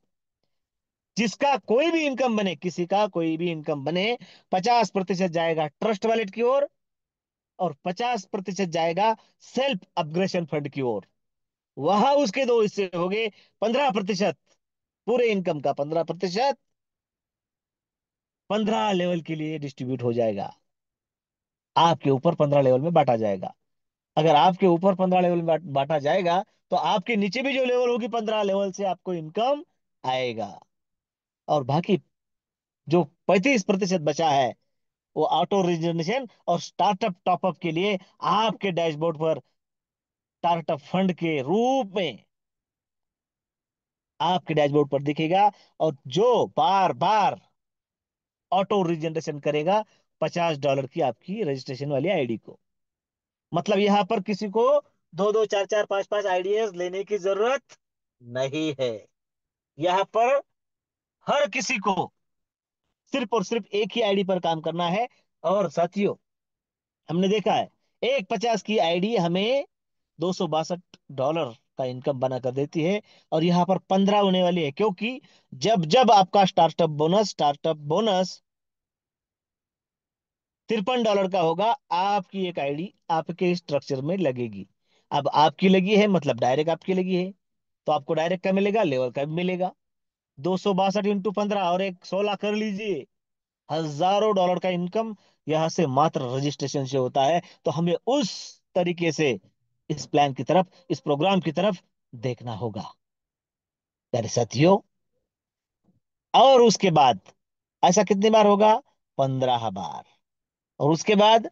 जिसका कोई भी इनकम बने, किसी का कोई भी इनकम बने, 50% जाएगा ट्रस्ट वॉलेट की ओर, और 50% जाएगा सेल्फ अपग्रेशन फंड की ओर। वहां उसके दो हिस्से हो गए। 15%, पूरे इनकम का 15%, 15 लेवल के लिए डिस्ट्रीब्यूट हो जाएगा। आपके ऊपर 15 लेवल में बांटा जाएगा। अगर आपके ऊपर 15 लेवल में बांटा जाएगा, तो आपके नीचे भी जो लेवल होगी 15 लेवल से आपको इनकम आएगा। और बाकी जो 35% बचा है, वो ऑटो रिजर्वेशन और स्टार्टअप टॉपअप के लिए आपके डैशबोर्ड पर स्टार्टअप फंड के रूप में आपके डैशबोर्ड पर दिखेगा। और जो बार बार ऑटो रिजनरेशन करेगा $50 की आपकी रजिस्ट्रेशन वाली आईडी को। मतलब यहां पर किसी को दो दो चार चार पांच पांच आईडीज लेने की जरूरत नहीं है। यहां पर हर किसी को सिर्फ और सिर्फ एक ही आईडी पर काम करना है। और साथियों, हमने देखा है, एक 50 की आईडी हमें $262 का इनकम बना कर देती है। और यहां पर 15 होने वाली है, क्योंकि जब जब आपका स्टार्टअप बोनस $53 का होगा, आपकी एक आईडी आपके स्ट्रक्चर में लगेगी। अब आपकी लगी है मतलब डायरेक्ट आपकी लगी है, तो आपको डायरेक्ट का मिलेगा, लेवल का भी मिलेगा। 262 × 15 और एक 16 कर लीजिए, हजारों डॉलर का इनकम यहां से मात्र रजिस्ट्रेशन से होता है। तो हमें उस तरीके से इस प्लान की तरफ, इस प्रोग्राम की तरफ देखना होगा प्यारे साथियों। और उसके बाद ऐसा कितनी बार होगा? 15 बार। और उसके बाद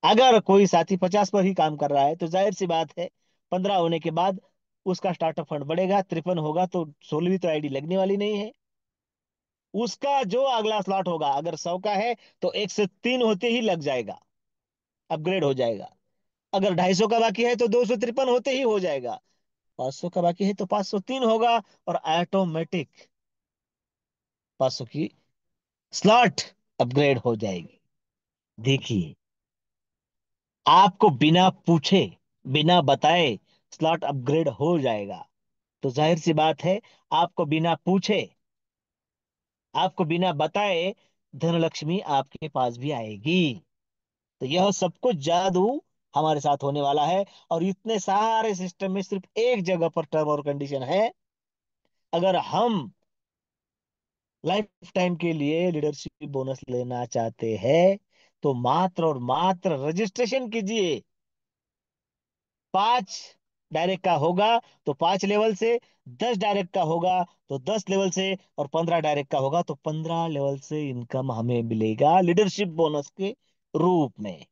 अगर कोई साथी 50 पर ही काम कर रहा है, तो जाहिर सी बात है 15 होने के बाद उसका स्टार्टअप फंड बढ़ेगा, 53 होगा, तो 16वीं तो आईडी लगने वाली नहीं है। उसका जो अगला स्लॉट होगा, अगर 100 का है, तो 1 से 3 होते ही लग जाएगा, अपग्रेड हो जाएगा। अगर 250 का बाकी है, तो 253 होते ही हो जाएगा। 500 का बाकी है, तो 503 होगा, और ऑटोमेटिक 500 की स्लॉट अपग्रेड हो जाएगी। देखिए, आपको बिना पूछे, बिना बताए स्लॉट अपग्रेड हो जाएगा। तो जाहिर सी बात है, आपको बिना पूछे, आपको बिना बताए धनलक्ष्मी आपके पास भी आएगी। तो यह सब कुछ जादू हमारे साथ होने वाला है। और इतने सारे सिस्टम में सिर्फ एक जगह पर टर्म और कंडीशन है। अगर हम लाइफ टाइम के लिए लीडरशिप बोनस लेना चाहते हैं, तो मात्र और मात्र रजिस्ट्रेशन कीजिए। 5 डायरेक्ट का होगा तो 5 लेवल से, 10 डायरेक्ट का होगा तो 10 लेवल से, और 15 डायरेक्ट का होगा तो 15 लेवल से इनकम हमें मिलेगा लीडरशिप बोनस के रूप में।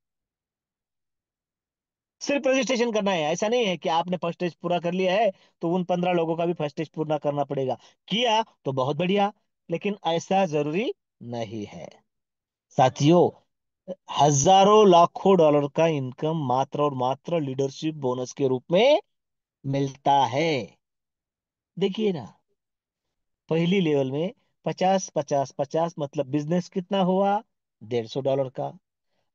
सिर्फ रजिस्ट्रेशन करना है, ऐसा नहीं है कि आपने फर्स्ट स्टेज पूरा कर लिया है तो उन 15 लोगों का भी फर्स्ट स्टेज पूरा करना पड़ेगा। किया तो बहुत बढ़िया, लेकिन ऐसा जरूरी नहीं है साथियों। हजारों लाखों डॉलर का इनकम मात्र और मात्र लीडरशिप बोनस के रूप में मिलता है। देखिए ना, पहली लेवल में 50 50 50, मतलब बिजनेस कितना हुआ? $150 का।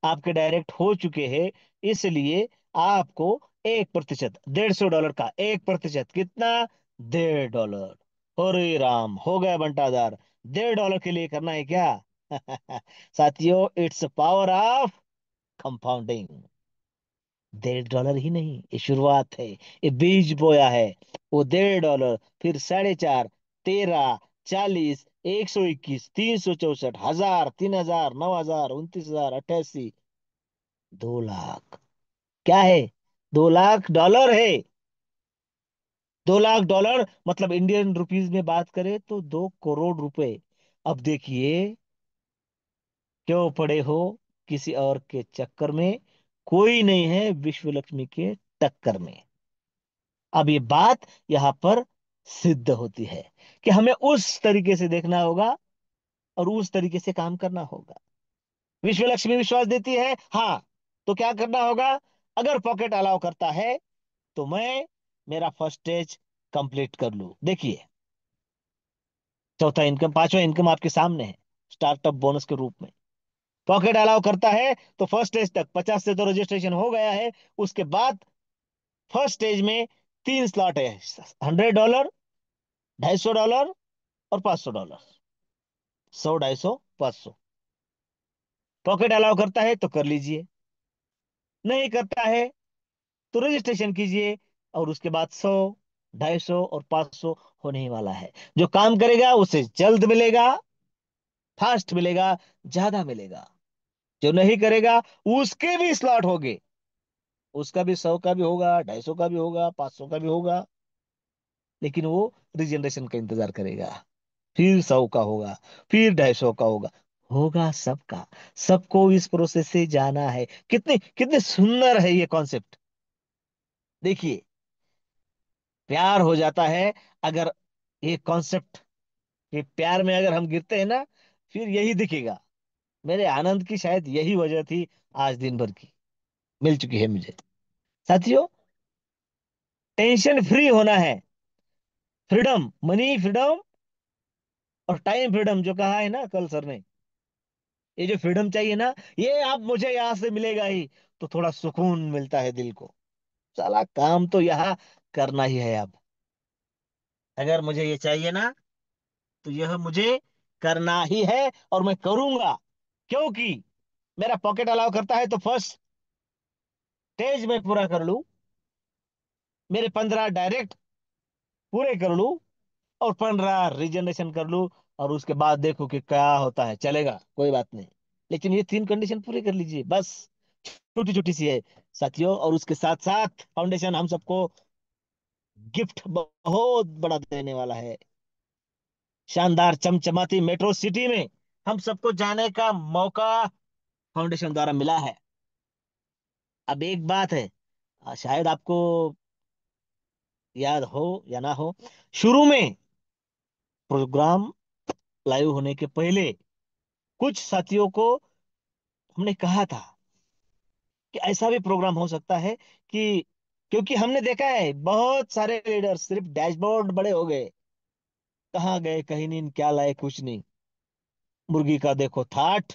आपके डायरेक्ट हो चुके हैं, इसलिए आपको 1%, $150 का 1% कितना? $1.5। अरे राम, हो गया बंटादार। $1.5 के लिए करना है क्या? साथियों, इट्स पावर ऑफ कंपाउंडिंग। $1.5 ही नहीं, ये शुरुआत है, ये बीज बोया है। वो $1.5, फिर 4.5, 13, 40, 121, 364, 1000, 3000, 9000, 29000, 88, 2 लाख। क्या है? $2 लाख है। $2 लाख मतलब इंडियन रुपीज में बात करें तो 2 करोड़ रुपए। अब देखिए, क्यों पड़े हो किसी और के चक्कर में? कोई नहीं है विश्व लक्ष्मी के टक्कर में। अब ये बात यहां पर सिद्ध होती है कि हमें उस तरीके से देखना होगा, और उस तरीके से काम करना होगा। विश्व लक्ष्मी विश्वास देती है, हाँ, तो क्या करना होगा? अगर पॉकेट अलाउ करता है तो मैं मेरा फर्स्ट स्टेज कंप्लीट कर लूं। देखिए, चौथा इनकम, पांचवा इनकम आपके सामने है, स्टार्टअप बोनस के रूप में। पॉकेट अलाउ करता है तो फर्स्ट स्टेज तक 50 से तो रजिस्ट्रेशन हो गया है। उसके बाद फर्स्ट स्टेज में तीन स्लॉट है, $100, $250 और $500। 100, 250, 500। पॉकेट अलाउ करता है तो कर लीजिए, नहीं करता है तो रजिस्ट्रेशन कीजिए। और उसके बाद 100, 250 और 500 होने ही वाला है। जो काम करेगा उसे जल्द मिलेगा, फास्ट मिलेगा, ज्यादा मिलेगा। जो नहीं करेगा उसके भी स्लॉट होंगे, उसका भी 100 का भी होगा, 250 का भी होगा, 500 का भी होगा, लेकिन वो रिजनरेशन का इंतजार करेगा। फिर 100 का होगा, फिर 250 का होगा, होगा सबका। सबको इस प्रोसेस से जाना है। कितने कितने सुंदर है ये कॉन्सेप्ट। देखिए, प्यार हो जाता है अगर ये कॉन्सेप्ट के प्यार में अगर हम गिरते हैं ना, फिर यही दिखेगा। मेरे आनंद की शायद यही वजह थी, आज दिन भर की मिल चुकी है मुझे। साथियों, टेंशन फ्री होना है। फ्रीडम, मनी फ्रीडम और टाइम फ्रीडम जो कहा है ना कल सर ने, ये जो फ्रीडम चाहिए ना, ये अब मुझे यहां से मिलेगा ही, तो थोड़ा सुकून मिलता है दिल को। साला काम तो यहाँ करना ही है अब। अगर मुझे ये चाहिए ना, तो यह मुझे करना ही है और मैं करूंगा। क्योंकि मेरा पॉकेट अलाउ करता है तो फर्स्ट स्टेज में पूरा कर लूं, मेरे 15 डायरेक्ट पूरे कर लूं, और 15 रिजर्वेशन कर लूं। और उसके बाद देखो कि क्या होता है, चलेगा, कोई बात नहीं। लेकिन ये तीन कंडीशन पूरी कर लीजिए बस। छोटी छोटी सी है साथियों, और उसके साथ साथ फाउंडेशन हम सबको गिफ्ट बहुत बड़ा देने वाला है। शानदार चमचमाती मेट्रो सिटी में हम सबको जाने का मौका फाउंडेशन द्वारा मिला है। अब एक बात है, शायद आपको याद हो या ना हो, शुरू में प्रोग्राम लाइव होने के पहले कुछ साथियों को हमने कहा था कि ऐसा भी प्रोग्राम हो सकता है कि, क्योंकि हमने देखा है बहुत सारे लीडर सिर्फ डैशबोर्ड बड़े हो गए, कहाँ गए कहीं नहीं, क्या लाए कुछ नहीं। मुर्गी का देखो ठाठ,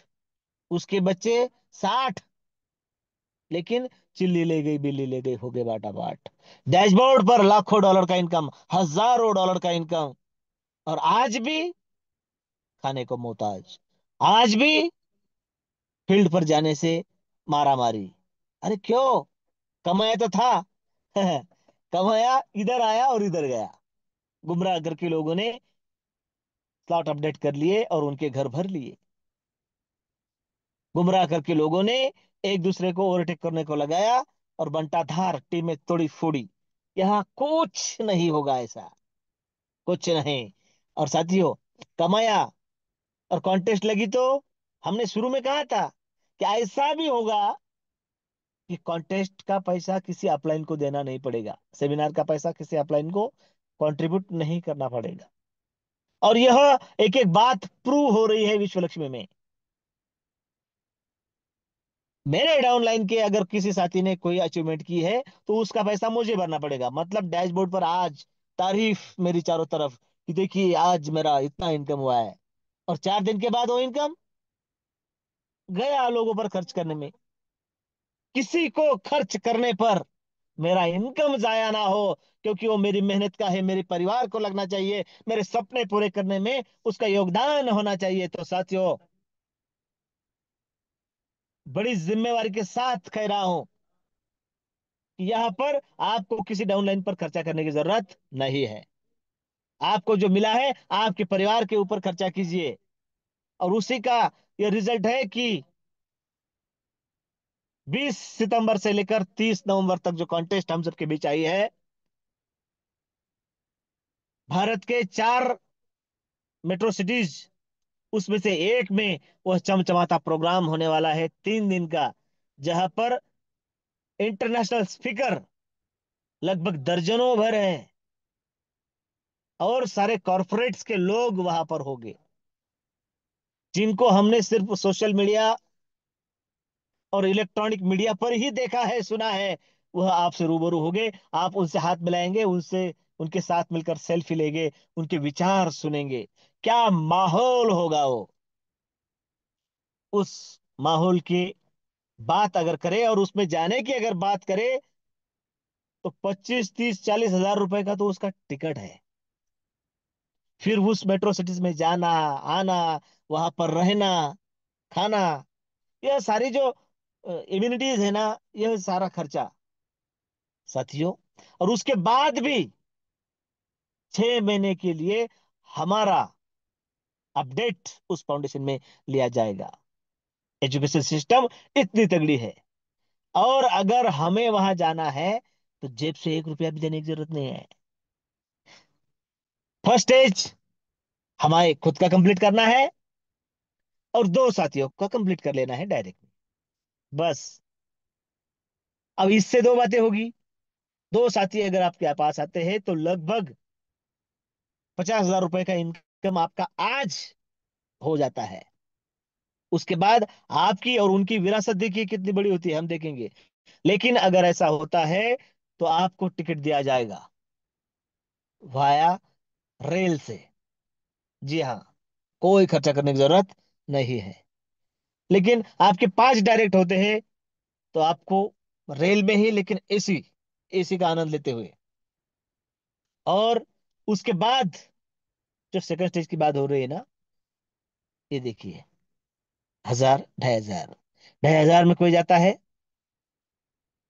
उसके बच्चे 60, लेकिन चिल्ली ले गई बिल्ली ले गई, हो गए बाटा बाट। डैशबोर्ड पर लाखों डॉलर का इनकम, हजारों डॉलर का इनकम, और आज भी खाने को मोहताज, आज भी फील्ड पर जाने से मारा मारी। अरे क्यों? कमाया तो था। कमाया, इधर आया और इधर गया। गुमराह करके लोगों ने स्लॉट अपडेट कर लिए और उनके घर भर लिए। गुमराह करके लोगों ने एक दूसरे को ओवरटेक करने को लगाया, और बंटाधार टीमें तोड़ी फोड़ी। यहाँ कुछ नहीं होगा ऐसा, कुछ नहीं। और साथियों, कमाया और कॉन्टेस्ट लगी तो हमने शुरू में कहा था कि ऐसा भी होगा कि कॉन्टेस्ट का पैसा किसी अपलाइन को देना नहीं पड़ेगा, सेमिनार का पैसा किसी अपलाइन को कंट्रीब्यूट नहीं करना पड़ेगा। और यह एक एक बात प्रूव हो रही है विश्व लक्ष्मी में। मेरे डाउनलाइन के अगर किसी साथी ने कोई अचीवमेंट की है तो उसका पैसा मुझे भरना पड़ेगा। मतलब डैशबोर्ड पर आज तारीफ मेरी चारों तरफ कि देखिए आज मेरा इतना इनकम हुआ है, और 4 दिन के बाद वो इनकम गया लोगों पर खर्च करने में। किसी को खर्च करने पर मेरा इनकम जाया ना हो, क्योंकि वो मेरी मेहनत का है, मेरे परिवार को लगना चाहिए, मेरे सपने पूरे करने में उसका योगदान होना चाहिए। तो साथियों, बड़ी जिम्मेवारी के साथ कह रहा हूं कि यहाँ पर आपको किसी डाउनलाइन पर खर्चा करने की जरूरत नहीं है। आपको जो मिला है आपके परिवार के ऊपर खर्चा कीजिए, और उसी का ये रिजल्ट है कि 20 सितंबर से लेकर 30 नवंबर तक जो कॉन्टेस्ट हम सबके बीच आई है, भारत के 4 मेट्रो सिटीज, उसमें से एक में वह चमचमाता प्रोग्राम होने वाला है 3 दिन का, जहां पर इंटरनेशनल स्पीकर लगभग दर्जनों भर हैं, और सारे कॉरपोरेट्स के लोग वहां पर होंगे। जिनको हमने सिर्फ सोशल मीडिया और इलेक्ट्रॉनिक मीडिया पर ही देखा है, सुना है, वह आपसे रूबरू होंगे। आप उनसे हाथ मिलाएंगे, उनसे उनके साथ मिलकर सेल्फी लेंगे, उनके विचार सुनेंगे। क्या माहौल होगा वो! उस माहौल की बात अगर करे और उसमें जाने की अगर बात करे, तो 25, 30, 40 हजार रुपए का तो उसका टिकट है। फिर उस मेट्रो सिटीज में जाना, आना, वहां पर रहना, खाना, यह सारी जो इम्यूनिटीज है ना, यह सारा खर्चा साथियों। और उसके बाद भी 6 महीने के लिए हमारा अपडेट उस फाउंडेशन में लिया जाएगा। एजुकेशन सिस्टम इतनी तगड़ी है। और अगर हमें वहां जाना है, तो जेब से 1 रुपया भी देने की जरूरत नहीं है। फर्स्ट स्टेज हमारे खुद का कंप्लीट करना है, और 2 साथियों का कंप्लीट कर लेना है डायरेक्ट। बस। अब इससे 2 बातें होगी। 2 साथी अगर आपके पास आते हैं, तो लगभग 50 हजार रुपए का इनकम आपका आज हो जाता है। उसके बाद आपकी और उनकी विरासत देखिए कितनी बड़ी होती है, हम देखेंगे। लेकिन अगर ऐसा होता है, तो आपको टिकट दिया जाएगा वाया रेल से। जी हाँ, कोई खर्चा करने की जरूरत नहीं है। लेकिन आपके 5 डायरेक्ट होते हैं, तो आपको रेल में ही, लेकिन एसी, एसी का आनंद लेते हुए। और उसके बाद जो सेकंड स्टेज की बात हो रही है ना, ये देखिए, 1000, 2500, 2500 में कोई जाता है।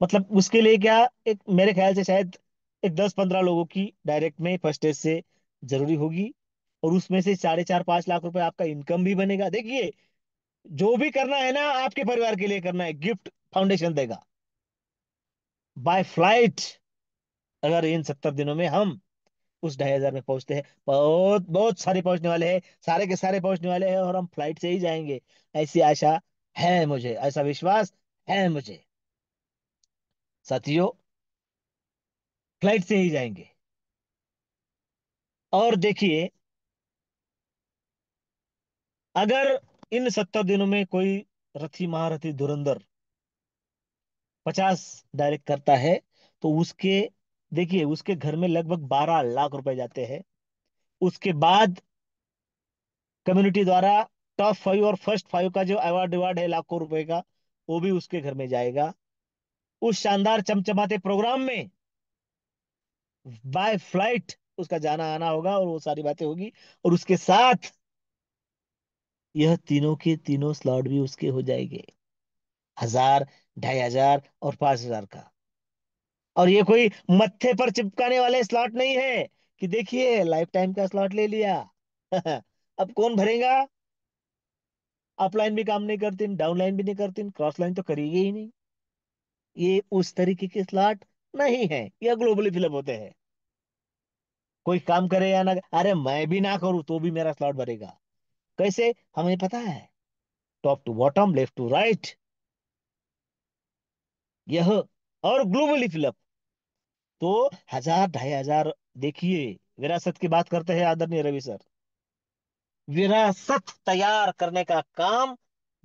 मतलब उसके लिए क्या, एक मेरे ख्याल से शायद एक 10-15 लोगों की डायरेक्ट में फर्स्ट स्टेज से जरूरी होगी। और उसमें से 4.5-5 लाख रुपए आपका इनकम भी बनेगा। देखिए, जो भी करना है ना, आपके परिवार के लिए करना है, गिफ्ट फाउंडेशन देगा बाय फ्लाइट। अगर इन 70 दिनों में हम उस 2500 में पहुंचते हैं, बहुत बहुत सारे पहुंचने वाले हैं, सारे के सारे पहुंचने वाले हैं, और हम फ्लाइट से ही जाएंगे। ऐसी आशा है मुझे, ऐसा विश्वास है मुझे साथियों। फ्लाइट से ही जाएंगे। और देखिए, अगर इन 70 दिनों में कोई रथी महारथी धुरंधर 50 डायरेक्ट करता है, तो उसके, देखिए, उसके घर में लगभग 12 लाख रुपए जाते हैं। उसके बाद कम्युनिटी द्वारा टॉप 5 और फर्स्ट 5 का जो अवार्ड अवार्ड है लाखों रुपए का, वो भी उसके घर में जाएगा। उस शानदार चमचमाते प्रोग्राम में बाय फ्लाइट उसका जाना आना होगा, और वो सारी बातें होगी। और उसके साथ यह तीनों के तीनों स्लॉट भी उसके हो जाएंगे, 1000, 2500 और 5000 का। और ये कोई मत्थे पर चिपकाने वाले स्लॉट नहीं है कि देखिए लाइफ टाइम का स्लॉट ले लिया। अब कौन भरेगा? अपलाइन भी काम नहीं करती, डाउन लाइन भी नहीं करती, क्रॉस लाइन तो करेगी ही नहीं। ये उस तरीके के स्लॉट नहीं है, ये ग्लोबली फिलअप होते हैं। कोई काम करे या ना, अरे मैं भी ना करूं तो भी मेरा स्लॉट भरेगा। कैसे? हमें पता है, top to bottom, left to right, यह। और ग्लोबली फिलअप तो 1000, 2500। देखिए, विरासत की बात करते हैं आदरणीय रवि सर। विरासत तैयार करने का काम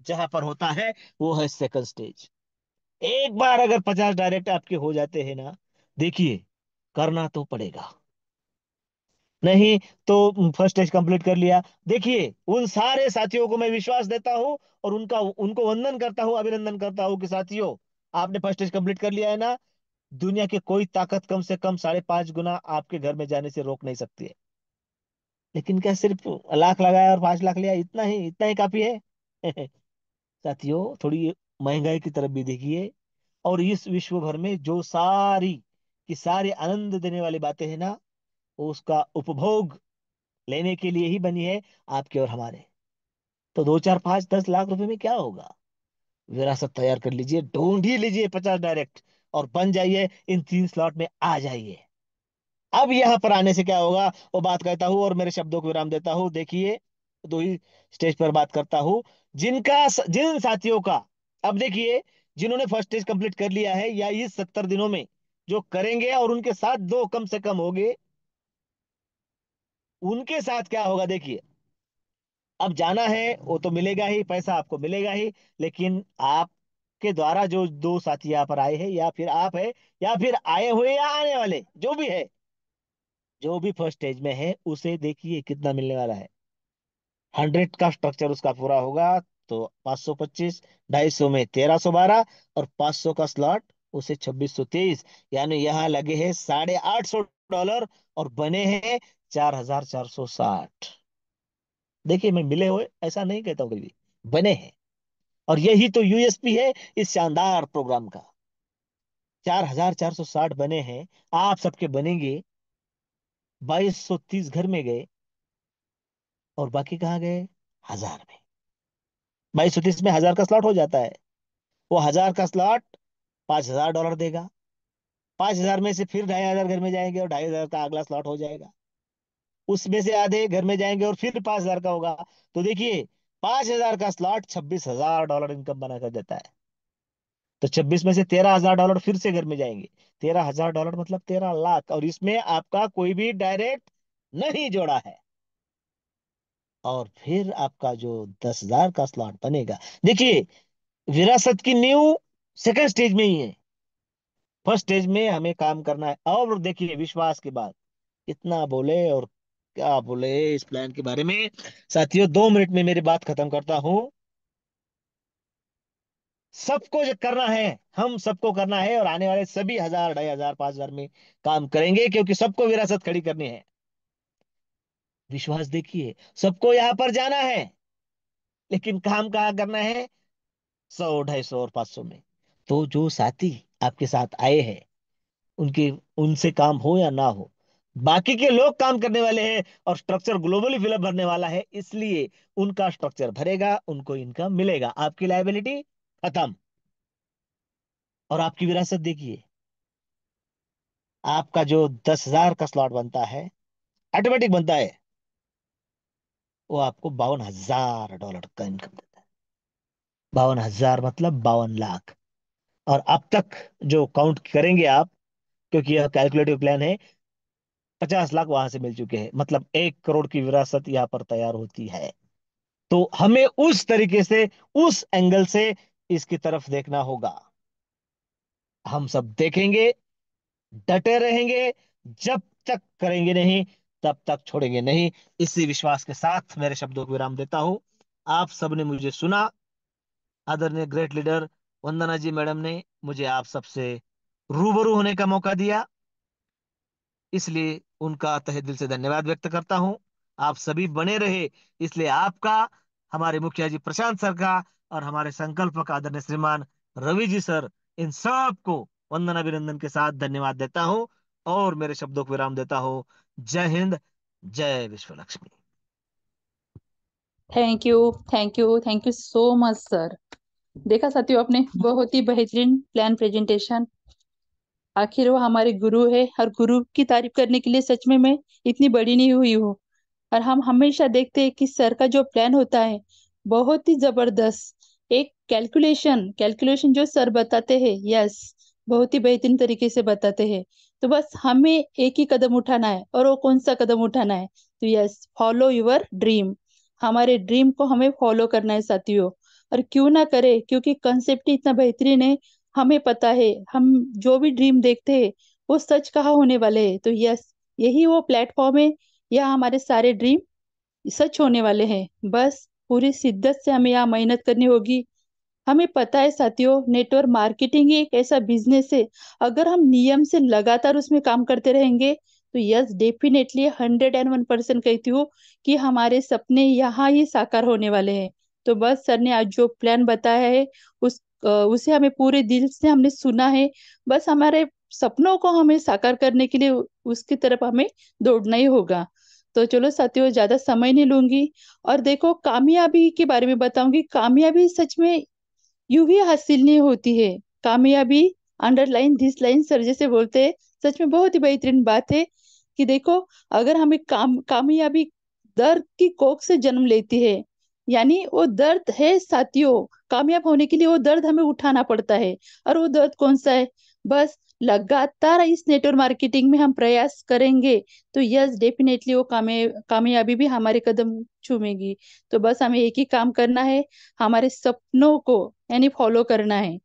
जहां पर होता है, वो है सेकंड स्टेज। एक बार अगर 50 डायरेक्ट आपके हो जाते हैं ना, देखिए, करना तो पड़ेगा। नहीं तो फर्स्ट स्टेज कंप्लीट कर लिया। देखिए, उन सारे साथियों को मैं विश्वास देता हूं, और उनका उनको वंदन करता हूं, अभिनंदन करता हूं कि साथियों, आपने फर्स्ट स्टेज कंप्लीट कर लिया है ना। दुनिया की कोई ताकत कम से कम 5.5 गुना आपके घर में जाने से रोक नहीं सकती है। लेकिन क्या सिर्फ लाख लगाया और 5 लाख लिया, इतना ही काफी है? साथियों, थोड़ी महंगाई की तरफ भी देखिए। और इस विश्व भर में जो सारी की सारी आनंद देने वाली बातें हैं ना, वो उसका उपभोग लेने के लिए ही बनी है, आपके और हमारे। तो 2, 4, 5, 10 लाख रुपए में क्या होगा? विरासत तैयार कर लीजिए, ढूंढ ही लीजिए 50 डायरेक्ट, और बन जाइए, इन 3 स्लॉट में आ जाइए। अब यहां पर आने से क्या होगा, वो बात कहता हूं और मेरे शब्दों को विराम देता हूं। देखिए, 2 ही स्टेज पर बात करता हूं। जिन साथियों का, अब देखिए, जिन्होंने फर्स्ट स्टेज कंप्लीट कर लिया है, या इस 70 दिनों में जो करेंगे, और उनके साथ 2 कम से कम होंगे, उनके साथ क्या होगा देखिए। अब जाना है वो तो मिलेगा ही, पैसा आपको मिलेगा ही, लेकिन आपके द्वारा जो दो साथी यहाँ पर आए हैं, या फिर आप है, या फिर आए हुए या आने वाले, जो भी है, जो भी फर्स्ट स्टेज में है, उसे देखिए कितना मिलने वाला है। 100 का स्ट्रक्चर उसका पूरा होगा तो 525, 250 में 1312, और 500 का स्लॉट उसे 2623, यानी यहाँ लगे हैं $850 और बने हैं 4460। देखिए मैं मिले हुए ऐसा नहीं कहता हूँ, कभी भी बने हैं। और यही तो यूएसपी है इस शानदार प्रोग्राम का। 4460 बने हैं, आप सबके बनेंगे। 2230 घर में गए, और बाकी कहाँ गए? 1000 में। 2230 में 1000 का स्लॉट हो जाता है। वो 1000 का स्लॉट $5000 देगा। 5000 में से फिर 2500 घर में जाएंगे, और 2500 का अगला स्लॉट हो जाएगा। उसमें से आधे घर में जाएंगे, और फिर 5000 का होगा। तो देखिए, 5000 का स्लॉट $26,000 इनकम बना कर देता है। तो 26 में से $13,000 फिर से घर में जाएंगे। $13,000 मतलब 13 लाख, और इसमें आपका कोई भी डायरेक्ट नहीं जोड़ा है। और फिर आपका जो 10,000 का स्लॉट बनेगा, देखिए, विरासत की नींव सेकंड स्टेज में ही है। फर्स्ट स्टेज में हमें काम करना है। और देखिए, विश्वास की बात, इतना बोले और क्या बोले इस प्लान के बारे में। साथियों, 2 मिनट में मेरी बात खत्म करता हूं। सबको जो करना है, हम सबको करना है, और आने वाले सभी 1000, 2500, 5000 में काम करेंगे, क्योंकि सबको विरासत खड़ी करनी है। विश्वास देखिए, सबको यहां पर जाना है, लेकिन काम कहाँ करना है? 100, 250 और 500 में। तो जो साथी आपके साथ आए हैं, उनके उनसे काम हो या ना हो, बाकी के लोग काम करने वाले हैं, और स्ट्रक्चर ग्लोबली फिलअप भरने वाला है, इसलिए उनका स्ट्रक्चर भरेगा, उनको इनकम मिलेगा, आपकी लायबिलिटी खत्म। और आपकी विरासत देखिए, आपका जो 10,000 का स्लॉट बनता है, ऑटोमेटिक बनता है, वो आपको $52,000 का इनकम देता है। 52,000 मतलब 52 लाख। और अब तक जो काउंट करेंगे आप, क्योंकि यह कैलकुलेटिव प्लान है, 50 लाख वहां से मिल चुके हैं, मतलब 1 करोड़ की विरासत यहाँ पर तैयार होती है। तो हमें उस तरीके से, उस एंगल से इसकी तरफ देखना होगा। हम सब देखेंगे, डटे रहेंगे, जब तक करेंगे नहीं, तब तक छोड़ेंगे नहीं। इसी विश्वास के साथ मेरे शब्दों को विराम देता हूं। आप सबने मुझे सुना। आदरणीय ग्रेट लीडर वंदना जी मैडम ने मुझे आप सबसे रूबरू होने का मौका दिया, इसलिए उनका तहे दिल से धन्यवाद व्यक्त करता हूं। आप सभी बने रहे, इसलिए आपका, हमारे मुखिया जी प्रशांत सर का, और हमारे संकल्पक आदरणीय श्रीमान रवि जी सर, इन सब को वंदना अभिनंदन के साथ धन्यवाद देता हूं, और मेरे शब्दों को विराम देता हूं। जय हिंद, जय विश्व Lakshmi. Thank you, thank you, thank you so much sir. देखा साथियों, आपने बहुत ही बेहतरीन प्लान प्रेजेंटेशन। आखिर वो हमारे गुरु है, और गुरु की तारीफ करने के लिए सच में मैं इतनी बड़ी नहीं हुई हूँ। और हम हमेशा देखते हैं कि सर का जो प्लान होता है बहुत ही जबरदस्त। एक कैलकुलेशन कैलकुलेशन जो सर बताते हैं, यस, बहुत ही बेहतरीन तरीके से बताते हैं। तो बस हमें एक ही कदम उठाना है, और वो कौन सा कदम उठाना है? तो यस, फॉलो योर ड्रीम। हमारे ड्रीम को हमें फॉलो करना है साथियों। और क्यों ना करे, क्योंकि कंसेप्ट ही इतना बेहतरीन है। हमें पता है हम जो भी ड्रीम देखते हैं वो सच कहाँ होने वाले हैं। तो यस, यही वो प्लेटफॉर्म है, या हमारे सारे ड्रीम सच होने वाले हैं। बस पूरी शिद्दत से हमें यहाँ मेहनत करनी होगी। हमें पता है साथियों, नेटवर्क मार्केटिंग ही एक ऐसा बिजनेस है, अगर हम नियम से लगातार उसमें काम करते रहेंगे तो यस, डेफिनेटली 101% कहती हूँ कि हमारे सपने यहाँ ही साकार होने वाले हैं। तो बस सर ने आज जो प्लान बताया है, उसे हमें पूरे दिल से हमने सुना है। बस हमारे सपनों को हमें साकार करने के लिए उसकी तरफ हमें दौड़ना ही होगा। तो चलो साथियों, ज्यादा समय नहीं लूंगी। और देखो, कामयाबी के बारे में बताऊंगी। कामयाबी सच में यूं ही हासिल नहीं होती है। कामयाबी, अंडरलाइन दिस लाइन सर जैसे बोलते हैं, सच में बहुत ही बेहतरीन बात है। कि देखो, अगर हमें कामयाबी दर्द की कोख से जन्म लेती है, यानी वो दर्द है साथियों। कामयाब होने के लिए वो दर्द हमें उठाना पड़ता है। और वो दर्द कौन सा है? बस लगातार इस नेटवर्क मार्केटिंग में हम प्रयास करेंगे तो यस डेफिनेटली वो कामयाबी भी हमारे कदम चूमेगी। तो बस हमें एक ही काम करना है, हमारे सपनों को यानी फॉलो करना है,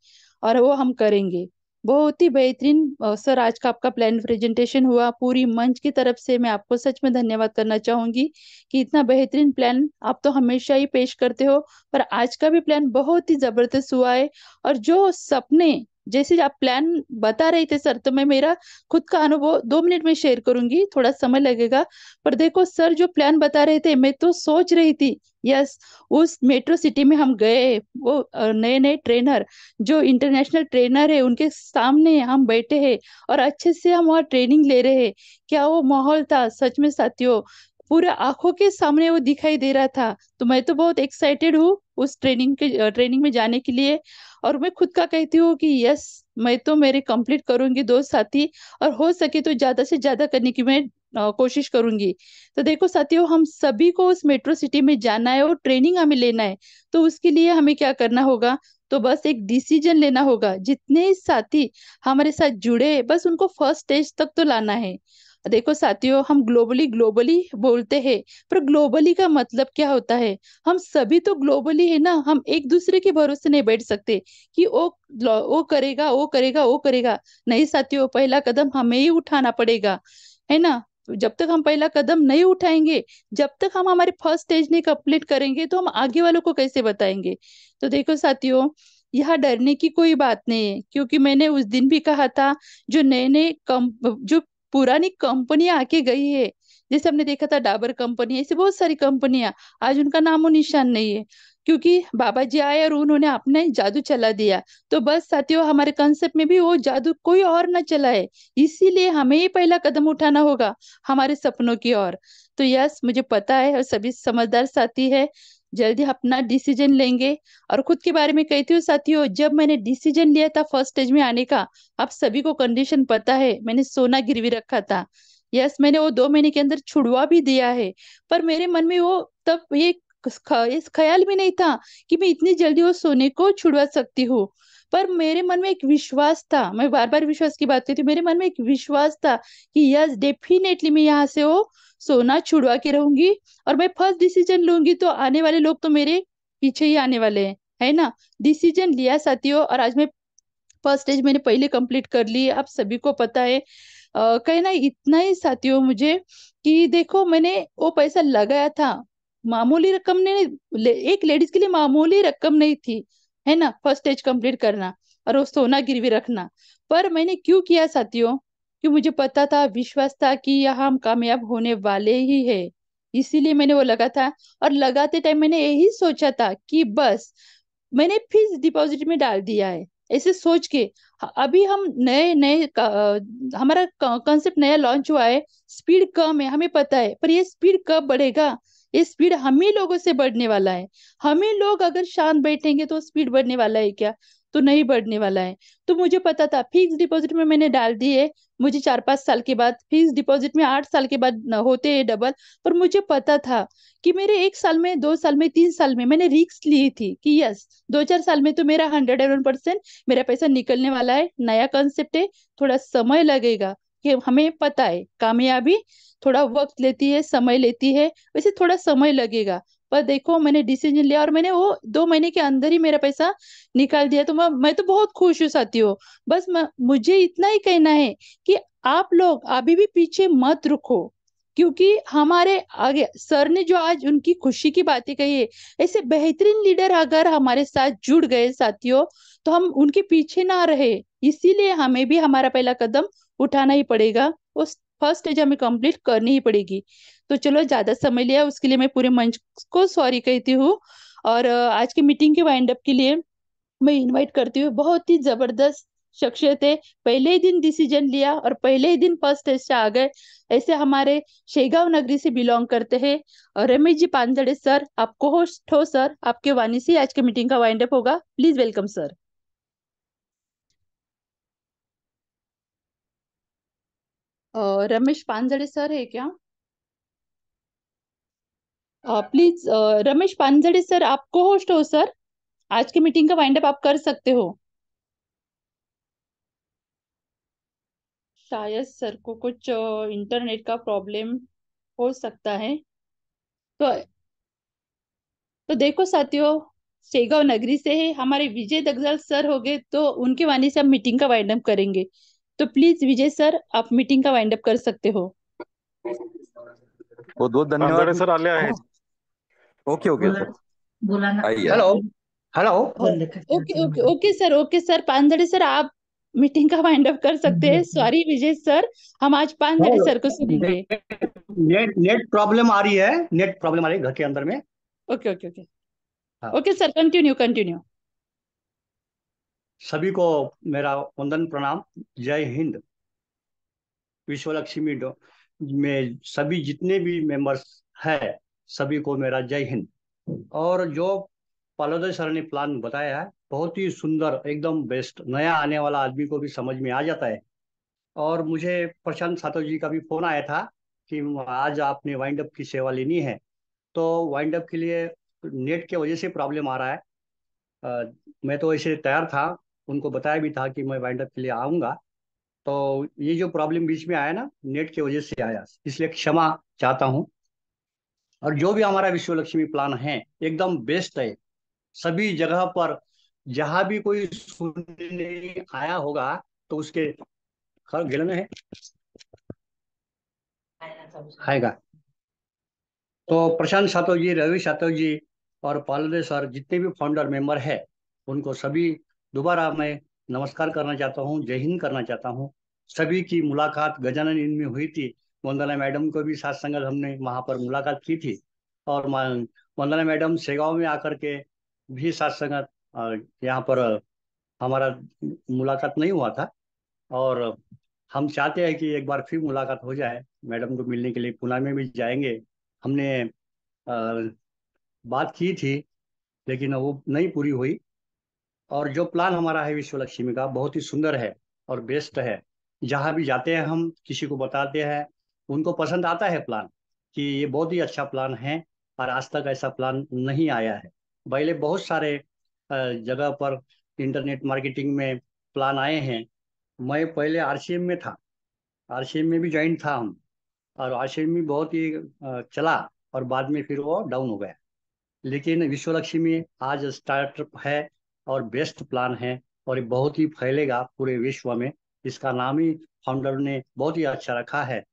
और वो हम करेंगे। बहुत ही बेहतरीन सर आज का आपका प्लान प्रेजेंटेशन हुआ। पूरी मंच की तरफ से मैं आपको सच में धन्यवाद करना चाहूंगी कि इतना बेहतरीन प्लान आप तो हमेशा ही पेश करते हो, पर आज का भी प्लान बहुत ही जबरदस्त हुआ है। और जो सपने जैसे आप प्लान बता रहे थे सर, तो मैं मेरा खुद का अनुभव 2 मिनट में शेयर करूंगी, थोड़ा समय लगेगा। पर देखो सर जो प्लान बता रहे थे, मैं तो सोच रही थी यस, उस मेट्रो सिटी में हम गए, वो नए नए ट्रेनर जो इंटरनेशनल ट्रेनर है उनके सामने हम बैठे हैं और अच्छे से हम वहाँ ट्रेनिंग ले रहे हैं। क्या वो माहौल था सच में साथियों, पूरे आंखों के सामने वो दिखाई दे रहा था। तो मैं तो बहुत एक्साइटेड हूँ उस ट्रेनिंग में जाने के लिए। और मैं खुद का कहती हूँ कि यस, मैं तो मेरे कंप्लीट करूंगी दोस्त साथी, और हो सके तो ज्यादा से ज्यादा करने की मैं कोशिश करूंगी। तो देखो साथियों, हम सभी को उस मेट्रो सिटी में जाना है और ट्रेनिंग हमें लेना है। तो उसके लिए हमें क्या करना होगा, तो बस एक डिसीजन लेना होगा। जितने साथी हमारे साथ जुड़े बस उनको फर्स्ट स्टेज तक तो लाना है। देखो साथियों, हम ग्लोबली ग्लोबली बोलते हैं, पर ग्लोबली का मतलब क्या होता है? हम सभी तो ग्लोबली है ना, हम एक दूसरे के भरोसे नहीं बैठ सकते कि वो करेगा वो करेगा वो करेगा। नहीं साथियों, पहला कदम हमें ही उठाना पड़ेगा, है ना। जब तक हम पहला कदम नहीं उठाएंगे, जब तक हम हमारे फर्स्ट स्टेज नहीं कंप्लीट करेंगे, तो हम आगे वालों को कैसे बताएंगे? तो देखो साथियों, यहाँ डरने की कोई बात नहीं है, क्योंकि मैंने उस दिन भी कहा था, जो नए नए जो पुरानी कंपनियां आके गई है, जैसे हमने देखा था डाबर कंपनी, ऐसे बहुत सारी कंपनियां आज उनका नामो निशान नहीं है, क्योंकि बाबा जी आए और उन्होंने अपने जादू चला दिया। तो बस साथियों, हमारे कंसेप्ट में भी वो जादू कोई और ना चलाए, इसीलिए हमें ही पहला कदम उठाना होगा हमारे सपनों की ओर। तो यस, मुझे पता है और सभी समझदार साथी है, जल्दी अपना डिसीजन लेंगे। और खुद के बारे में कहती हूँ साथियों, जब मैंने डिसीजन लिया था फर्स्ट स्टेज में आने का, आप सभी को कंडीशन पता है, मैंने सोना गिरवी रखा था। यस, मैंने वो 2 महीने के अंदर छुड़वा भी दिया है। पर मेरे मन में वो तब ये इस ख्याल भी नहीं था कि मैं इतनी जल्दी वो सोने को छुड़वा सकती हूँ। पर मेरे मन में एक विश्वास था, मैं बार बार विश्वास की बात करती हूँ, मेरे मन में एक विश्वास था कि यस डेफिनेटली मैं यहाँ से वो सोना छुड़वा के रहूंगी, और मैं फर्स्ट डिसीजन लूंगी तो आने वाले लोग तो मेरे पीछे ही आने वाले हैं, है ना। डिसीजन लिया साथियों, और आज मैं फर्स्ट स्टेज मैंने पहले कंप्लीट कर ली, आप सभी को पता है। कहना इतना ही साथियों मुझे, कि देखो मैंने वो पैसा लगाया था, मामूली रकम ने, एक लेडीज के लिए मामूली रकम नहीं थी, है ना, फर्स्ट स्टेज कंप्लीट करना और वो सोना गिरवी रखना। पर मैंने क्यों किया साथियों? कि मुझे पता था, विश्वास था कि यहाँ हम कामयाब होने वाले ही है, इसीलिए मैंने वो लगा था। और लगाते टाइम मैंने यही सोचा था कि बस मैंने फिक्स डिपॉजिट में डाल दिया है, ऐसे सोच के। अभी हम नए नए हमारा कॉन्सेप्ट नया लॉन्च हुआ है, स्पीड कम है हमें पता है, पर ये स्पीड कब बढ़ेगा? ये स्पीड हम ही लोगों से बढ़ने वाला है। हम ही लोग अगर शांत बैठेंगे तो स्पीड बढ़ने वाला है क्या? तो नहीं बढ़ने वाला है। तो मुझे पता था, फिक्स डिपॉजिट में मैंने डाल दिए। मुझे 4-5 साल के बाद, फिक्स डिपॉजिट में 8 साल के बाद होते हैं डबल। पर मुझे पता था कि मेरे 1 साल में, 2 साल में, 3 साल में मैंने रिस्क ली थी कि यस 2-4 साल में तो मेरा 101% मेरा पैसा निकलने वाला है। नया कंसेप्ट है, थोड़ा समय लगेगा, कि हमें पता है कामयाबी थोड़ा वक्त लेती है, समय लेती है, वैसे थोड़ा समय लगेगा। पर देखो मैंने डिसीजन लिया और मैंने वो 2 महीने के अंदर ही मेरा पैसा निकाल दिया। तो मैं तो बहुत खुश हूँ साथियों। बस मुझे इतना ही कहना है कि आप लोग अभी भी पीछे मत रुको, क्योंकि हमारे आगे सर ने जो आज उनकी खुशी की बातें कही है, ऐसे बेहतरीन लीडर अगर हमारे साथ जुड़ गए साथियों, तो हम उनके पीछे ना रहे। इसीलिए हमें भी हमारा पहला कदम उठाना ही पड़ेगा, उस फर्स्ट स्टेज हमें कंप्लीट करनी ही पड़ेगी। तो चलो, ज्यादा समय लिया उसके लिए मैं पूरे मंच को सॉरी कहती हूँ। और आज की मीटिंग के वाइंड अप के लिए मैं इनवाइट करती हूँ बहुत ही जबरदस्त शख्सियत है, पहले ही दिन डिसीजन लिया और पहले ही दिन फर्स्ट स्टेज से आ गए, ऐसे हमारे शेगांव नगरी से बिलोंग करते हैं और रमेश जी पांजड़े सर, आपको होस्ट हो सर, आपके वाणी से आज के मीटिंग का वाइंड अप होगा। Please welcome sir. Ramesh Panjade sir है क्या? प्लीज रमेश पांजड़े सर, आपको होस्ट हो सर, आज की मीटिंग का वाइंड अप आप कर सकते हो। शायद सर को कुछ इंटरनेट का प्रॉब्लम हो सकता है। तो देखो साथियों, शेगांव नगरी से है हमारे विजय दगजाल सर हो गए, तो उनकी वाणी से हम मीटिंग का वाइंड अप करेंगे। तो प्लीज विजय सर, आप मीटिंग का वाइंड अप कर सकते हो। बहुत बहुत तांदळे धन्यवाद। सर आले आहेत. ओके ओके सर, बोला ना। आइए हेलो आइए। Hello. Okay okay okay sir, okay sir Pandade sir, आप मीटिंग का वाइंड अप कर सकते हैं। सॉरी विजय सर, हम आज पांदड़े सर को सुनेंगे। नेट नेट प्रॉब्लम आ रही है, नेट प्रॉब्लम आ रही है घर के अंदर में। ओके ओके ओके हाँ। Okay sir, continue continue. सभी को मेरा वंदन प्रणाम। जय हिंद। विश्व लक्ष्मी में सभी जितने भी मेंबर्स हैं, सभी को मेरा जय हिंद। और जो पालोदय सर ने प्लान बताया है, बहुत ही सुंदर, एकदम बेस्ट, नया आने वाला आदमी को भी समझ में आ जाता है। और मुझे प्रशांत सातव जी का भी फोन आया था कि आज आपने वाइंड अप की सेवा लेनी है। तो वाइंड अप के लिए नेट के वजह से प्रॉब्लम आ रहा है। अ, मैं तो ऐसे तैयार था, उनको बताया भी था कि मैं वाइंड अप के लिए आऊँगा। तो ये जो प्रॉब्लम बीच में आया ना, नेट की वजह से आया, इसलिए क्षमा चाहता हूँ। और जो भी हमारा विश्व लक्ष्मी प्लान है, एकदम बेस्ट है। सभी जगह पर जहाँ भी कोई सुनने आया होगा, तो उसके खर गिलन है आएगा। तो प्रशांत सातव जी, रवि सातव जी और पालदे सर, जितने भी फाउंडर मेंबर है, उनको सभी दोबारा मैं नमस्कार करना चाहता हूँ, जय हिंद करना चाहता हूँ। सभी की मुलाकात गजानन इन में हुई थी। वंदना मैडम को भी साथ संगत हमने वहां पर मुलाकात की थी। और वंदना मैडम शेगांव में आकर के भी साथ संगत यहाँ पर हमारा मुलाकात नहीं हुआ था। और हम चाहते हैं कि एक बार फिर मुलाकात हो जाए। मैडम को मिलने के लिए पुणे में भी जाएंगे। हमने अ, बात की थी, लेकिन वो नहीं पूरी हुई। और जो प्लान हमारा है विश्व लक्ष्मी का, बहुत ही सुंदर है और बेस्ट है। जहाँ भी जाते हैं हम किसी को बताते हैं, उनको पसंद आता है प्लान, कि ये बहुत ही अच्छा प्लान है। और आज तक ऐसा प्लान नहीं आया है। पहले बहुत सारे जगह पर इंटरनेट मार्केटिंग में प्लान आए हैं। मैं पहले आरसीएम में था, आरसीएम में भी ज्वाइन था हम। और आरसीएम में बहुत ही चला, और बाद में फिर वो डाउन हो गया। लेकिन विश्व लक्ष्मी आज स्टार्टअप है और बेस्ट प्लान है। और ये बहुत ही फैलेगा पूरे विश्व में। इसका नाम ही फाउंडर ने बहुत ही अच्छा रखा है।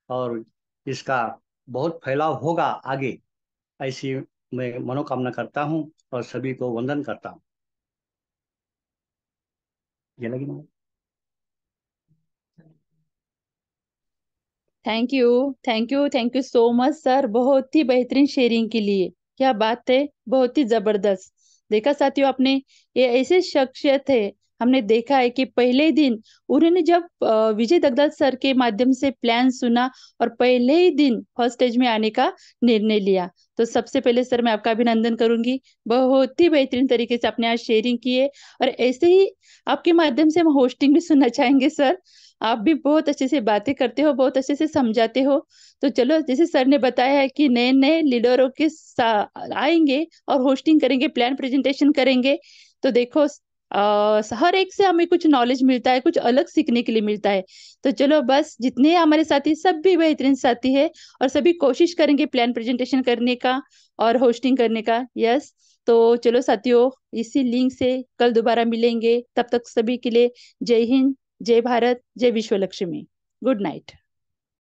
और इसका बहुत फैलाव होगा आगे, ऐसी मैं मनोकामना करता हूँ और सभी को वंदन करता हूँ। ये लगी ना। Thank you thank you thank you so much sir, बहुत ही बेहतरीन शेयरिंग के लिए। क्या बात है, बहुत ही जबरदस्त। देखा साथियों आपने, ये ऐसे शख्सियत है, हमने देखा है कि पहले ही दिन उन्होंने जब विजय दगदाल सर के माध्यम से प्लान सुना और पहले ही दिन फर्स्ट स्टेज में आने का निर्णय लिया। तो सबसे पहले सर मैं आपका अभिनंदन करूंगी, बहुत ही बेहतरीन तरीके से आपने आज शेयरिंग की है। और ऐसे ही आपके माध्यम से हम होस्टिंग भी सुनना चाहेंगे सर। आप भी बहुत अच्छे से बातें करते हो, बहुत अच्छे से समझाते हो। तो चलो, जैसे सर ने बताया है कि नए नए लीडरों के आएंगे और होस्टिंग करेंगे, प्लान प्रेजेंटेशन करेंगे। तो देखो, हर एक से हमें कुछ नॉलेज मिलता है, कुछ अलग सीखने के लिए मिलता है। तो चलो बस, जितने हमारे साथी सब भी बेहतरीन साथी है, और सभी कोशिश करेंगे प्लान प्रेजेंटेशन करने का और होस्टिंग करने का। यस। तो चलो साथियों, इसी लिंक से कल दोबारा मिलेंगे। तब तक सभी के लिए जय हिंद, जय भारत, जय विश्व लक्ष्मी। Good night.